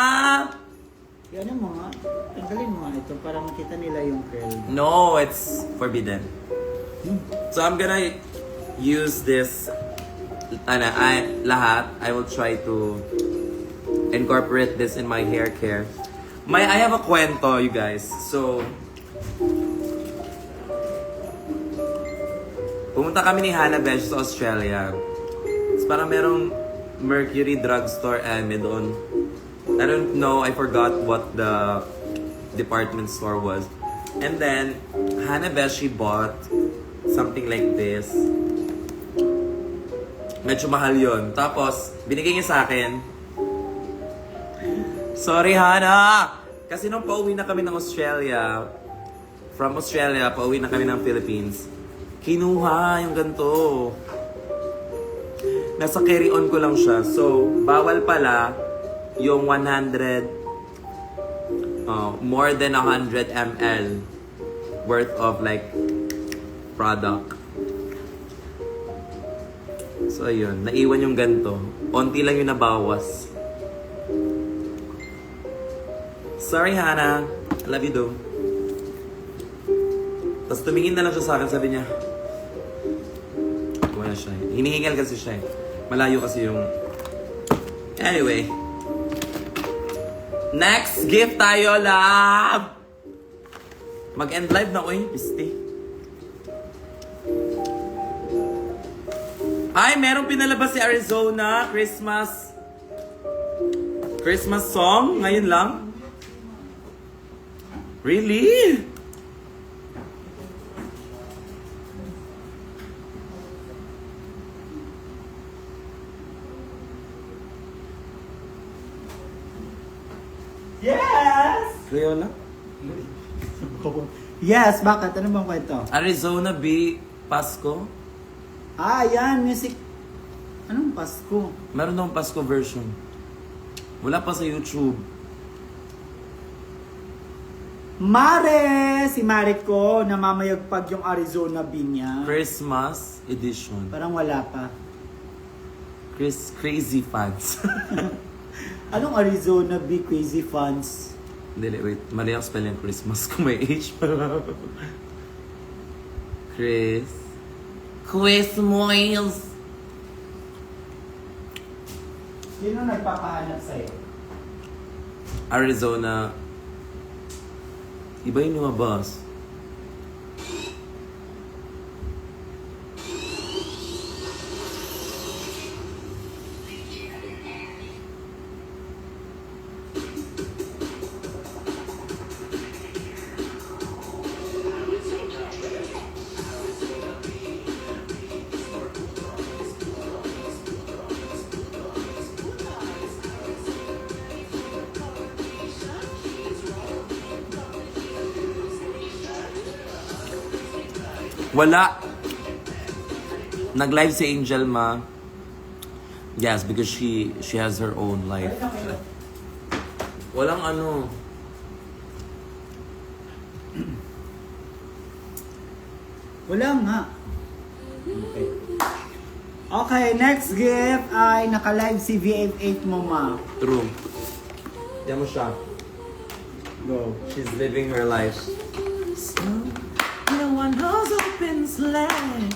Yan yung mga... Tanggalin mo nga ito para makita nila yung curl. No, it's forbidden. So I'm gonna use this lahat. I will try to incorporate this in my hair care. I have a kwento, you guys. So Pumunta kami ni Hannah Besh sa Australia. Tapos parang merong Mercury Drugstore Eme doon. I don't know, I forgot what the department store was. And then, Hannah Beshi bought something like this. Medyo mahal yun. Tapos, binigay niya sa akin. Sorry, Hannah! Kasi nung pauwi na kami ng Australia, from Australia, pauwi na kami ng Philippines, kinuha yung ganito. Nasa carry-on ko lang siya. So, bawal pala yung 100, more than 100 ml worth of like product. So, ayun. Naiwan yung ganito. Onti lang yung nabawas. Sorry, Hannah. I love you though. Tapos tumingin na lang siya sa akin. Sabi niya, wala siya. Hinihingal kasi siya. Malayo kasi yung... Anyway. Next gift tayo, love! Mag-end live na, oy. Piste. Ay, merong pinalabas si Arizona. Christmas song. Ngayon lang. Really? Yes! Crayola? Yes, bakit? Ano bang kwento? Arizona B. Pasko? Ah, yan, music. Anong Pasko? Meron daw Pasko version. Wala pa sa YouTube. Mare! Si Mare ko, namamayagpag yung Arizona bean niya. Christmas edition. Parang wala pa. Crazy fans. Anong Arizona Bee Crazy Fans? Dili, wait. Mali ang spell yung Christmas kung may H pa. Christmas. Sino nagpapahanap sa'yo? Arizona. Iba yung lumabas. Wala. Nag-live si Angel Ma. Yes, because she has her own life. Walang ano. Wala nga. Okay. Okay, next gift ay naka-live si VF8 mo, ma. True. Diyan mo siya. Go. She's living her life. No one knows open slide.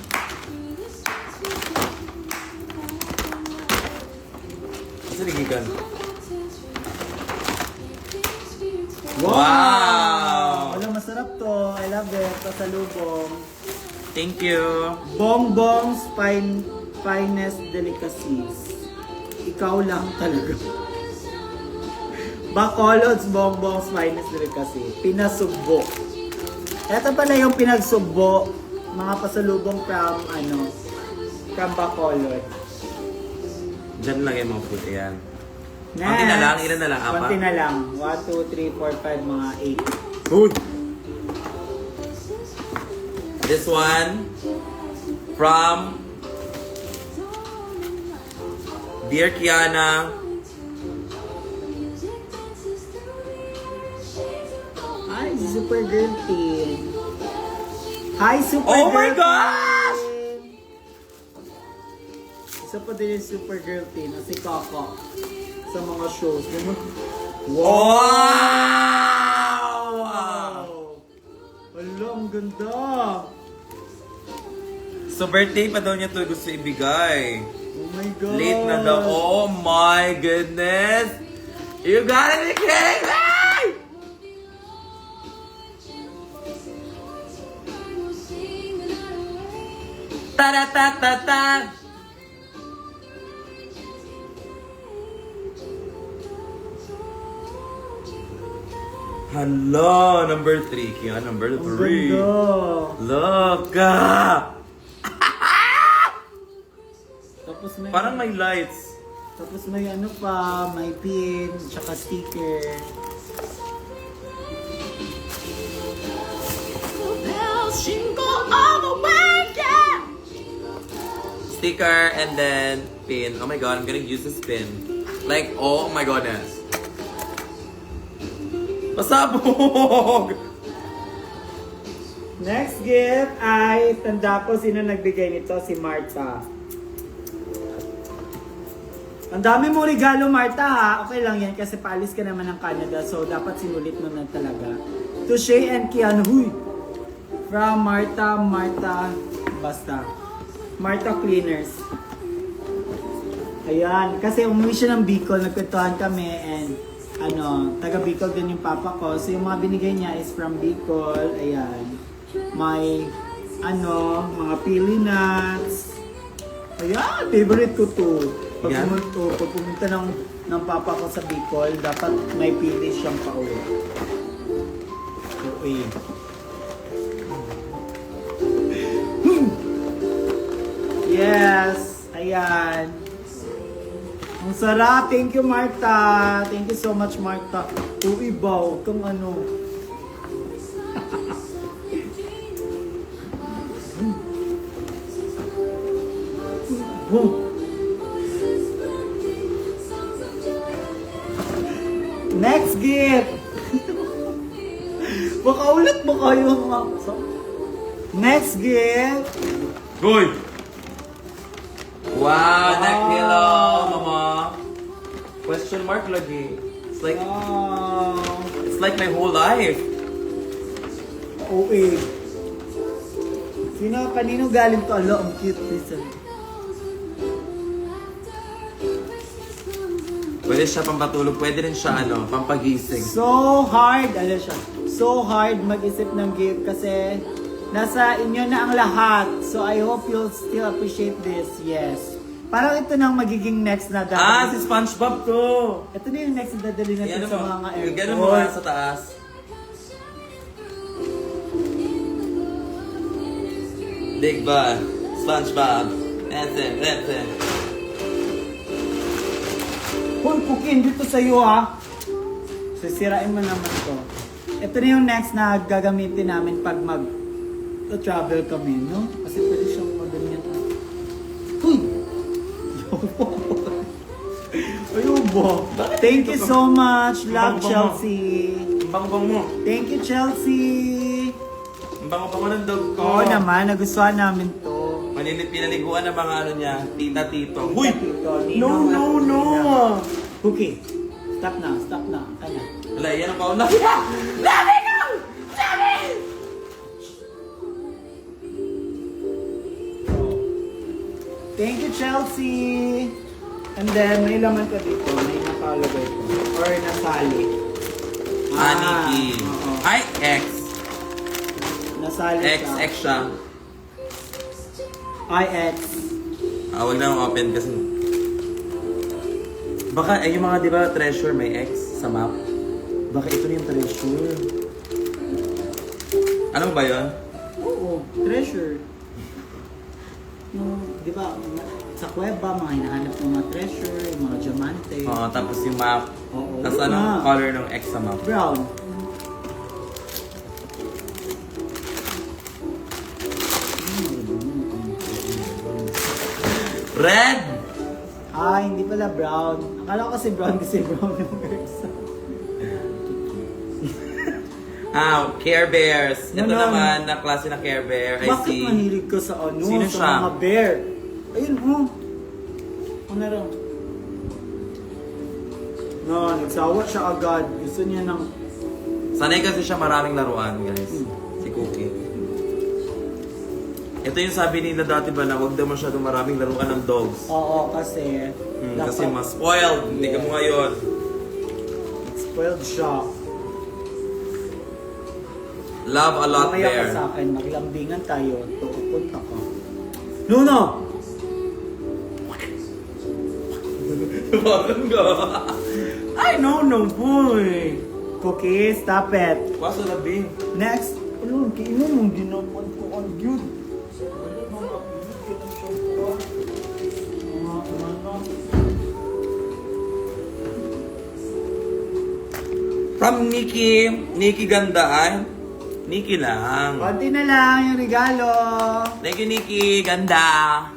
Kasi nagigan. Wow! Wala, masarap to. I love it. Pasalubong. Thank you. Bongbong's finest delicacies. Ikaw lang talaga. Bacolod's Bongbong's finest delicacy. Pinasugbo. Ito pala yung pinagsugbo. Mga pasalubong from Bacolod. Diyan lang yung mga food. Ayan. Next. Konti na lang. Ilan na lang? Apa? Konti na lang. 1, 2, 3, 4, 5, mga 8. Food! This one from Dear Kiana. Hi, Super Girl Team. Hi, Super Oh Girl my Team. gosh! Isa pa din yung Super Girl Team na si Coco sa mga shows. Wow! Wala, ang ganda. So birthday pa daw niya to gusto ibigay. Oh my God. Late na daw. Oh my goodness! You gotta be kidding me! Ta-da-ta-ta-ta! Hello, number 3. Kaya number 3. Ang ganda. Look! Tapos may, Parang may lights. tapos may ano pa, may pin, tsaka sticker. Bells jingle all the way, yeah. Sticker and then pin. Oh my god, I'm gonna use this pin. Like, oh my goodness. Pasabog! Next gift ay, tanda ko sino nagbigay nito, si Martha. Ang dami mo regalo, Martha, ha? Okay lang yan kasi paalis ka naman ng Canada, so dapat sinulit mo na talaga. To Shay and Kian, huy! From Martha, basta. Martha Cleaners. Ayan, kasi umuwi siya ng Bicol, nagkwentuhan kami, and taga Bicol din yung papa ko. So yung mga binigay niya is from Bicol, ayan. May, mga pili nuts. Ayan, favorite ko to. Pag Yan? pumunta ng papa ko sa Bicol, dapat may pili siyang pauwi. Okay. Yes! Ayan. Ang sarap! Thank you, Martha! Thank you so much, Martha. Uy, baw, kung ano. Next gift! Baka ulit mo kayo mga... Next gift! Goy! Wow, that Wow. pillow, mama. Question mark lagi. Wow! It's like my whole life. OA. Kanino galing to? Alo, ang cute. Listen. Pwede siya pampatulog, pwede rin siya pampagising. So hard, so hard mag-isip ng gift kasi nasa inyo na ang lahat. So I hope you'll still appreciate this. Yes. Parang ito na ang magiging next na Ah, si SpongeBob to! Ito na yung next na dadali natin sa mga airport. Ganun mo nga sa taas. Dig ba? SpongeBob. That's it. Hoy, Pukin, dito sa iyo ha. Sisirain mo naman to. Ito na yung next na gagamitin namin pag travel kami, no? Kasi pwede siyang maganyan. Hoy! Ayun ba? Thank you so much. Love, Chelsea. Ang bango-bango mo. Thank you, Chelsea. Ang bango-bango ng dog ko. Oo naman, nagustuhan namin to. Pinaliguan ng mga niya, tita-tito. Huy! Ninong No! at Nina. Okay. Stop na. Kanya. Wala, yan ang pauna. Thank you, Chelsea! And then, may laman ka dito. May nakalagay ko. Or nasali. Aniki. Oo. Ay, X. Nasali X siya. IX. Wag na akong open kasi. Baka, yung mga di ba treasure may X sa map? Baka ito na yung treasure. Ano ba yun? Oo, treasure. Yung, di ba, sa kuweba, mga hinahanap ng mga treasure, yung mga diamante. Oo, tapos yung map. Oo. Tapos anong color ng X sa map? Brown. Red! Ah, hindi pala brown. Akala ko kasi brown yung versa. Care Bears. Ito Ano? naman na klase na Care Bear. I Bakit see. mahilig ka sa Sino sa siya? mga bear? Ayun, Ano raw? No, nagsawa siya agad. Gusto niya ng... Sanay kasi siya maraming laruan, guys. Si Cookie. Ito yung sabi nila dati ba na huwag daw masyadong maraming laruan ng dogs. Oo, kasi... Kasi mas spoiled. Hindi ka mo ngayon. spoiled siya. Love a lot Mamaya ka there. sa akin, maglambingan tayo. Pupunta ka. Nuno! Bakit ka? Ay, no, boy! Cookie, stop it. Waso labi. Next. Ano, kainom mong ginapan ko ang yun. From Nikki. Nikki ganda ay. Nikki lang. Konti na lang yung regalo. Thank you, Nikki. Ganda.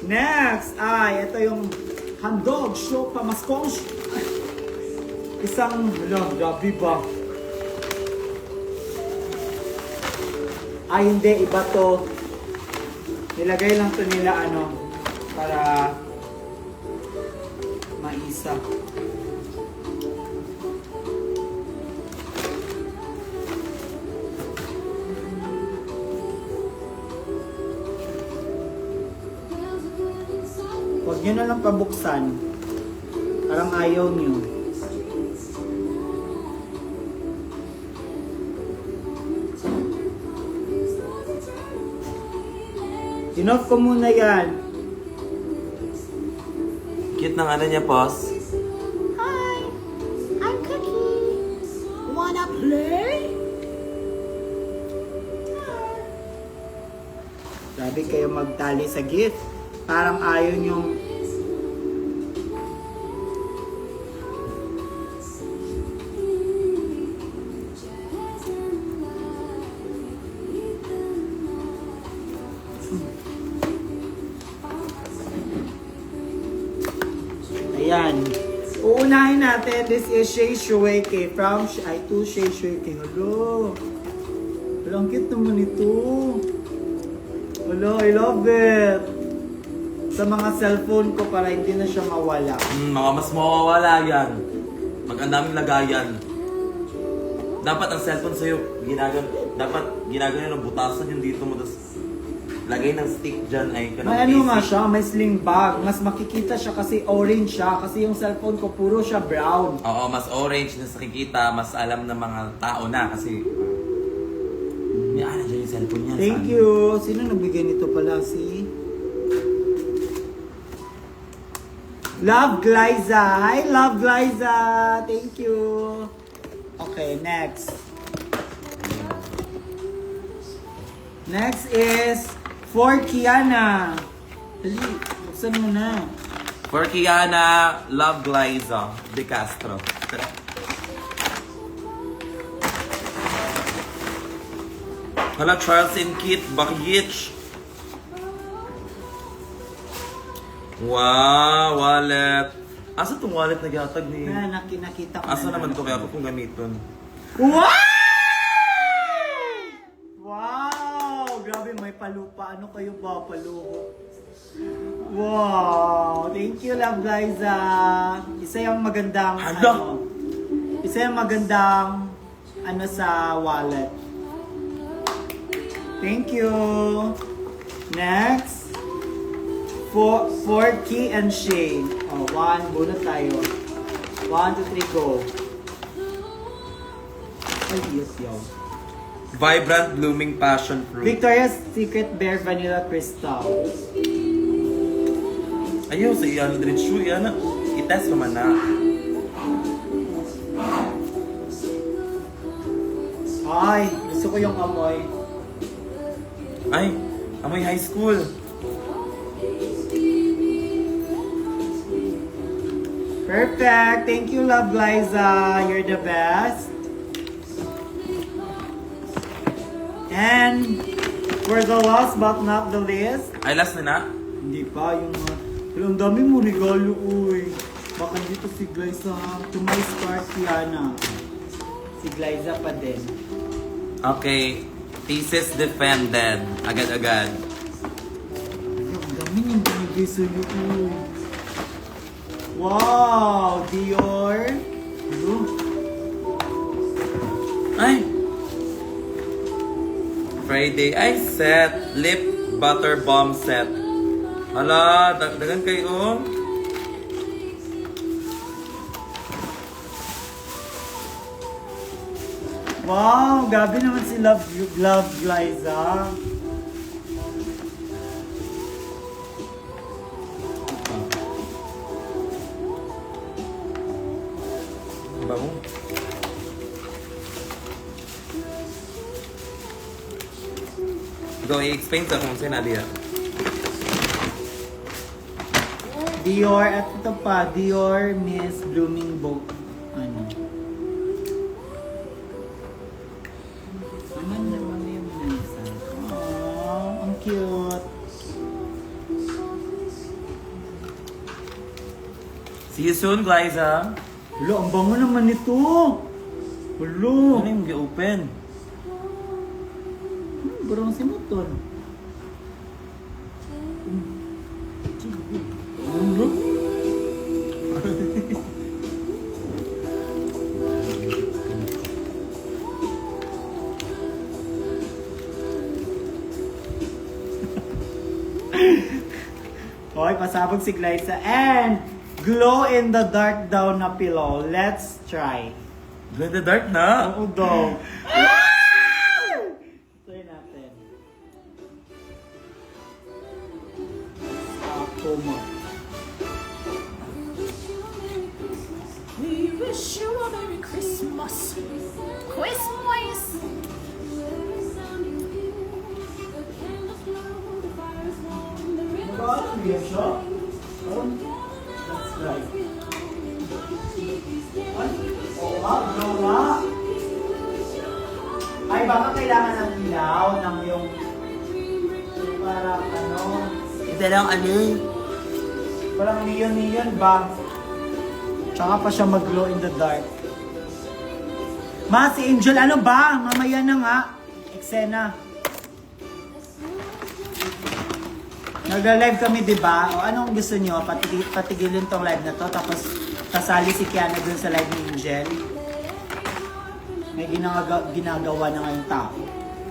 Next ay, ito yung handog, show pamaskong. Isang, grabe ba? Ay, hindi, iba to. Nilagay lang to nila, para maisa. Huwag nyo na lang pabuksan. Parang ayaw nyo. Inoff ko muna yan. Cute ng ano niya, boss. Hi, I'm Cookie. Wanna play? Sabi kayo magtali sa gift. Parang ayaw nyong... Ayan. Uunahin natin, this is Shea Shueke from to Shea Shueke. Hello. Hello, ang cute naman ito. Hello, I love it. Sa mga cellphone ko para hindi na siya mawala. Mga mas mawawala yan. Ang daming lagayan. Dapat ang cellphone sa'yo, dapat ginagawa ng butasan yung dito mo, tapos lagay ng stick dyan ay kanang May ano nga siya, may sling bag. Mas makikita siya kasi orange siya. Kasi yung cellphone ko puro siya brown. Oo, mas orange na nakikita, mas alam ng mga tao na kasi may ano dyan yung cellphone niya. Thank you. Sino nagbigay nito pala? Si Love Glyza. Hi, Love Glyza. Thank you. Okay, next. Next is for Kiana. Dali, buksan mo na. For Kiana, Love Glyza De Castro. Hala, Charles and Kit Bakich. Wow, wallet. Asa tong wallet na gatag ni? Nakita ko Asa na naman to kaya ako kung gamiton? Wow! Wow! Grabe, may palupa. Ano kayo ba? Paluho. Wow! Thank you, Love Liza. Isa yung magandang, Hala! isa yung magandang, sa wallet. Thank you. Next. For Key and Shane. Oh, one. Bunot tayo. 1, 2, 3, go. Ay, yes, yaw. Vibrant Blooming Passion Fruit. Victoria's Secret Bare Vanilla Crystal. Ayaw, sa iyan din siya. Iyan na. Itest mo man na. Ay, gusto ko yung amoy. Ay, amoy high school. Perfect. Thank you, Love Liza. You're the best. And for the last but not the least, Ay, last na na. hindi pa yung ang dami mo regalo, uy. Baka dito si Glyza. To my start, Kiana. Si Glyza pa din. Okay. Thesis defended. Agad-agad. Ay, ang dami niyang binigay sa'yo, uy. Wow! Dior. Hello. Ay! Friday. Ay, set. Lip butter bomb set. Hala, dagan kayo. Wow! Gabi naman si Love Glyza. bango. Ikaw, i-explain sa kung sinabi yan. Dior, at ito pa, Dior Miss Blooming Book. Ano? Ano yung minsan? Aww, ang cute. See you soon, Glyza. Wala, ang bango naman nito. Wala. Ano yung gi-open? Barang si Moton. Ano? Hoy, pasabog si Glyza. And glow in the dark daw na pillow. Let's try. Glow in the dark na. Oo daw. Try natin. Ako mo. We wish you a Merry Christmas. Christmas. Ano yan siya? Oh, let's try. Ay, oo nga, glow nga. Ay, baka kailangan ng ilaw ng yung parang ano, Ito lang ano? parang neon ba? Tsaka pa siya mag-glow in the dark. Ma, si Angel, ano ba? Mamaya na nga. Eksena. Nagla-live kami, di ba? O anong gusto nyo? Patigilin tong live na to, tapos kasali si Kiana dun sa live ni Angel. May ginagawa na ngayong tao.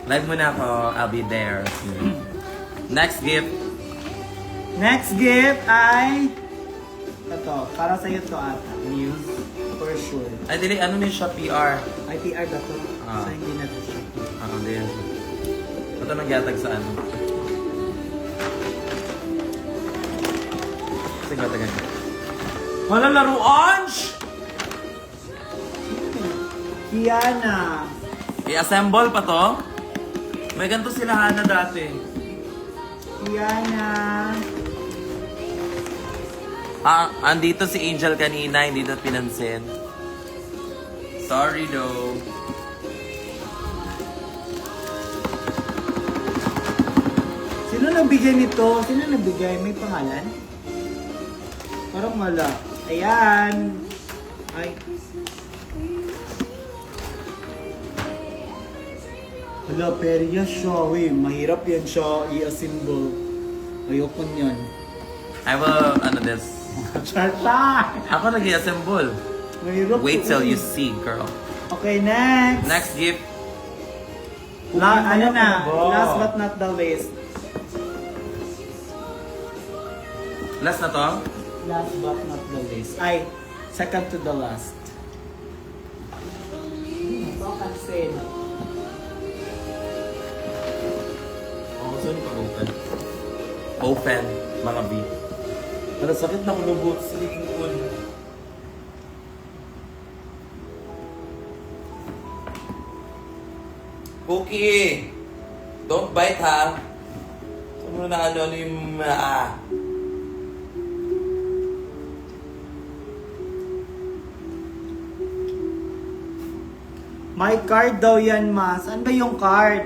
Live muna ako. I'll be there. Next gift. Next gift ay... Ito, para sa'yo to ata. News. For sure. Ay, dili, ano na siya, PR? IPR ba to? Ah. So, hindi na to siya. Din. Ito nagyatag sa ano? Sige, tagal. Wala laruan! Kiana. I-assemble pa to? May ganito sila Hana dati. Kiana. Andito si Angel kanina, hindi na pinansin. Sorry though. Sino nagbigay nito? Sino nagbigay? May pangalan? Parang wala. Ayan. Ay. Hala, perya siya. Uy, mahirap yan siya i-assemble. Ayoko niyan. I will, ano this? Charta! Ako nag-i-assemble. Mahirap Wait to, till uy. you see, girl. Okay, next. Next gift. Ano na? Ba? Last but not the least. Last na to? Last but not the least. Ay, second to the last. Ito kasi. Oh, saan pa open? Open, mga B. Pero sakit na kulubot sa lingkod. Cookie! Don't bite, ha? Saan mo na ano yung May card daw yan, ma. Saan ba yung card?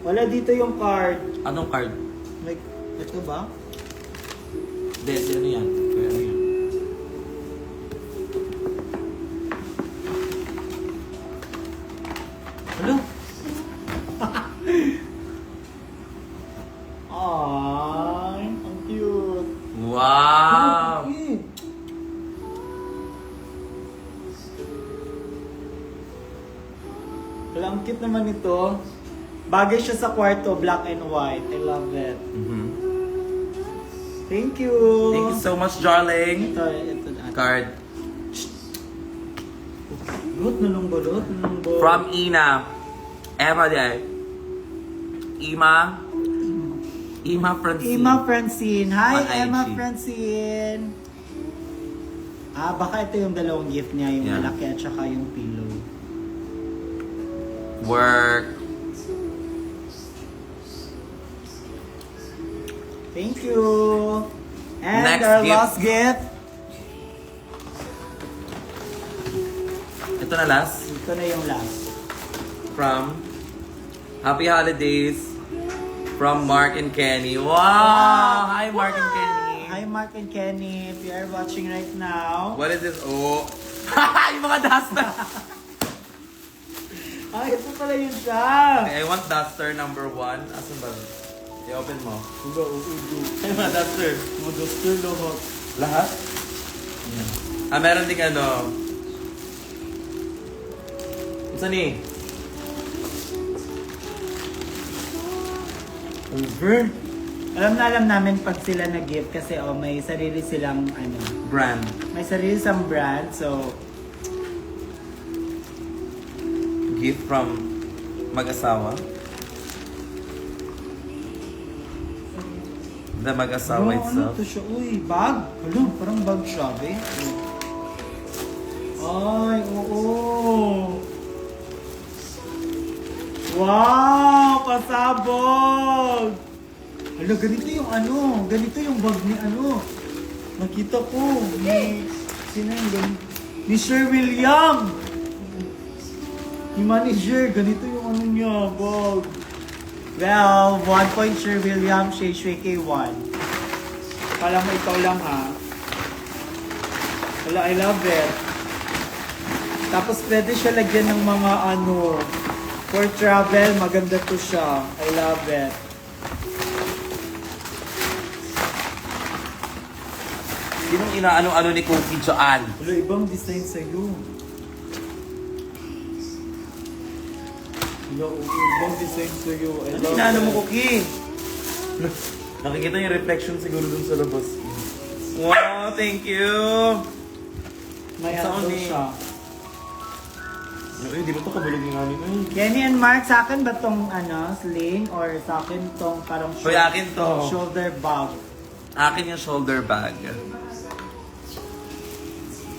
Wala dito yung card. Anong card? May, ito ba? Hindi, ano yan? Kaya ano yan? Ano? Ay, ang cute. Wow! Cute. Wala, ang cute naman ito. Bagay siya sa kwarto, black and white. I love it. Mhm. Thank you. Thank you so much, darling. Ito na. Card Balot na lang, balot na lang, balot. from Ina. Eva day. Ima Francine. Emma Francine. Hi, On Emma IG. Francine. Ah, baka ito yung dalawang gift niya, yung Yeah. malaki at saka yung pillow. Work. Thank you! And Next our gift. last gift. Ito na last. Ito na yung last. From Happy Holidays from Mark and Kenny. Wow! Hi, Mark and Kenny. Hi Mark and Kenny, if you are watching right now. What is this? Oh! Yung mga duster! Ay, ito pala yun siya. Okay, I want duster number 1. Asan ba? I-open mo. Uga, uga. Ay, mga duster. Mga duster lahat. Lahat? Ah, meron ding ano. Saan eh? Over. Alam namin pag sila nag-gift kasi may sarili silang Brand. may sarili silang brand, so Gift from mag-asawa. The mag-asawa ano itself. to siya? Uy, bag. Hala, parang bag siya, be. Ay, oo. Wow, pasabog. Hala, ganito yung ganito yung bag ni nakita ko, sino yung ganito? Ni Sir William! Ni manager, ganito yung niya, bag. Well, 1 point Sir William, Shay K1. Kala mo ikaw lang ha. Wala, I love it. Tapos pwede siya lagyan ng mga for travel, maganda to siya. I love it. Sinong inaano-ano ni Cookie dyan? Wala, ibang design sa'yo. Wala, ibang design sa'yo. I Ano love inaano it. mo, Cookie? Nakikita yung reflection siguro dun sa labas. Wow, thank you! May Saan ano eh? siya. Ay, di ba ito kabalog yung namin? Ay. Kenny and Mark, sa akin ba tong sling or sa akin tong parang Hoy, akin to. shoulder bag? Akin yung shoulder bag.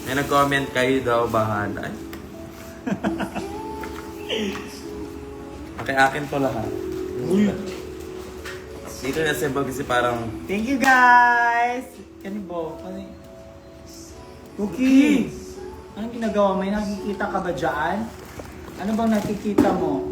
May nag-comment kayo daw, bahala. Ay. Okay, akin to lahat. Uy. Dito na sa bag kasi parang... Thank you guys! Kanibo, Cookie! Anong ginagawa? May nakikita ka ba dyan? Ano bang nakikita mo?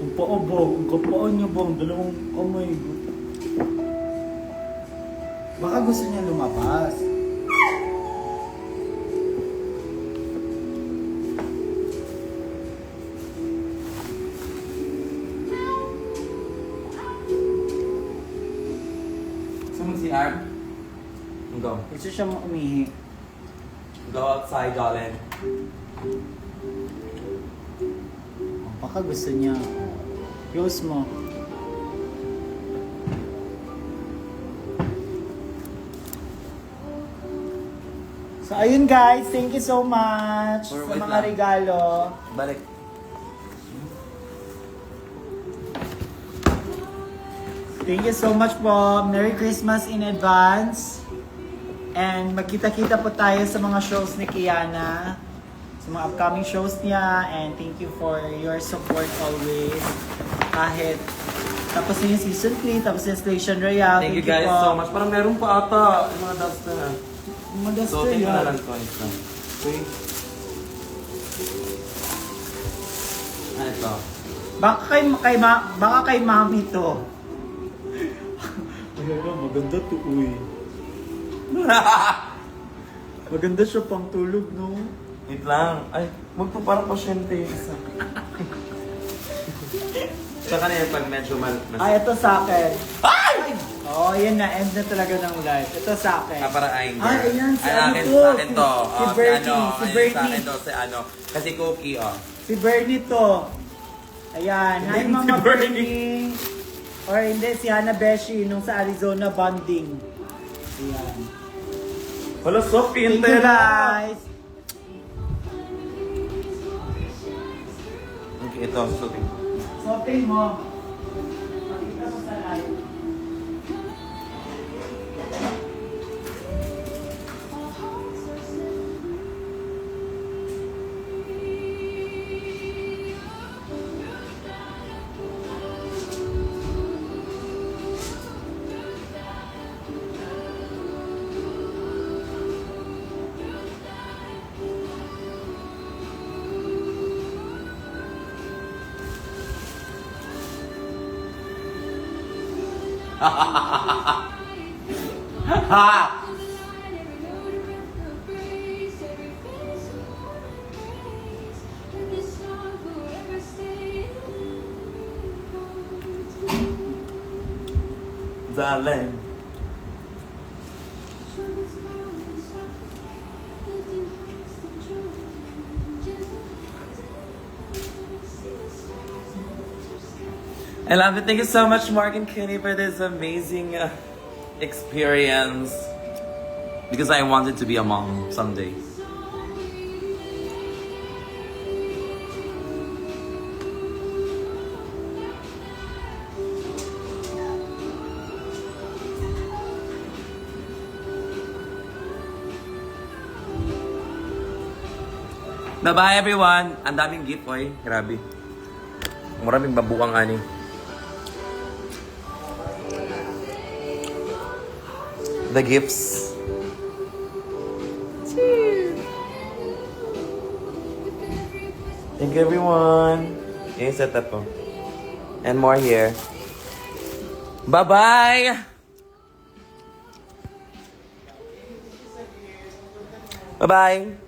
Ang paa ba? Ang kapaan niya ba? Ang dalawang kamay. Baka gusto niya lumabas. Saan mo si Arm? Go. Gusto siya umihi. Go outside, darling. Baka gusto niya. Close mo. So ayun guys, thank you so much Or sa wait mga lang. regalo. Balik. Thank you so much po. Merry Christmas in advance. And magkita-kita po tayo sa mga shows ni Kiana. Sa mga upcoming shows niya. And thank you for your support always. Kahit tapos na yung season 3, tapos yung Station Royale. Thank you guys po. so much. Parang meron pa ata yung mga dust na. Modest So, tingnan na lang coins na. Okay. Ano ito? Baka kay mami to. Ay, maganda to, uy. Maganda siya pang tulog, no? Wait lang. Ay, magpaparang pasyente yung isa. Saka na yung pag medyo Ay, ito sa akin. Ay! Oh, yan na. End na talaga ng live. Ito sa akin. para anger. Ay, ayan, si Ay, ano akin, to? sa akin to. Si Oh, Bernie, ano, si ayun, Bernie. Sa akin to, si ano. Kasi Cookie, oh. Si Bernie to. Ayan. Hi, Hindi, Mama si Bernie. Bernie. Or hindi, si Hana Beshi nung sa Arizona bonding. Ayan. Wala, Sophie, Thank you guys! Okay, ito, Sophie. Sotin mo. Pakita mo sa live. Ha! Darling. I love it. Thank you so much, Mark and Kenny, for this amazing experience. Because I wanted to be a mom someday. Bye-bye, everyone. Ang daming gift, oy. Grabe. Maraming babuang ani. The gifts. Cheers. Thank you, everyone. Yung setup po. And more here. Bye-bye! Bye-bye!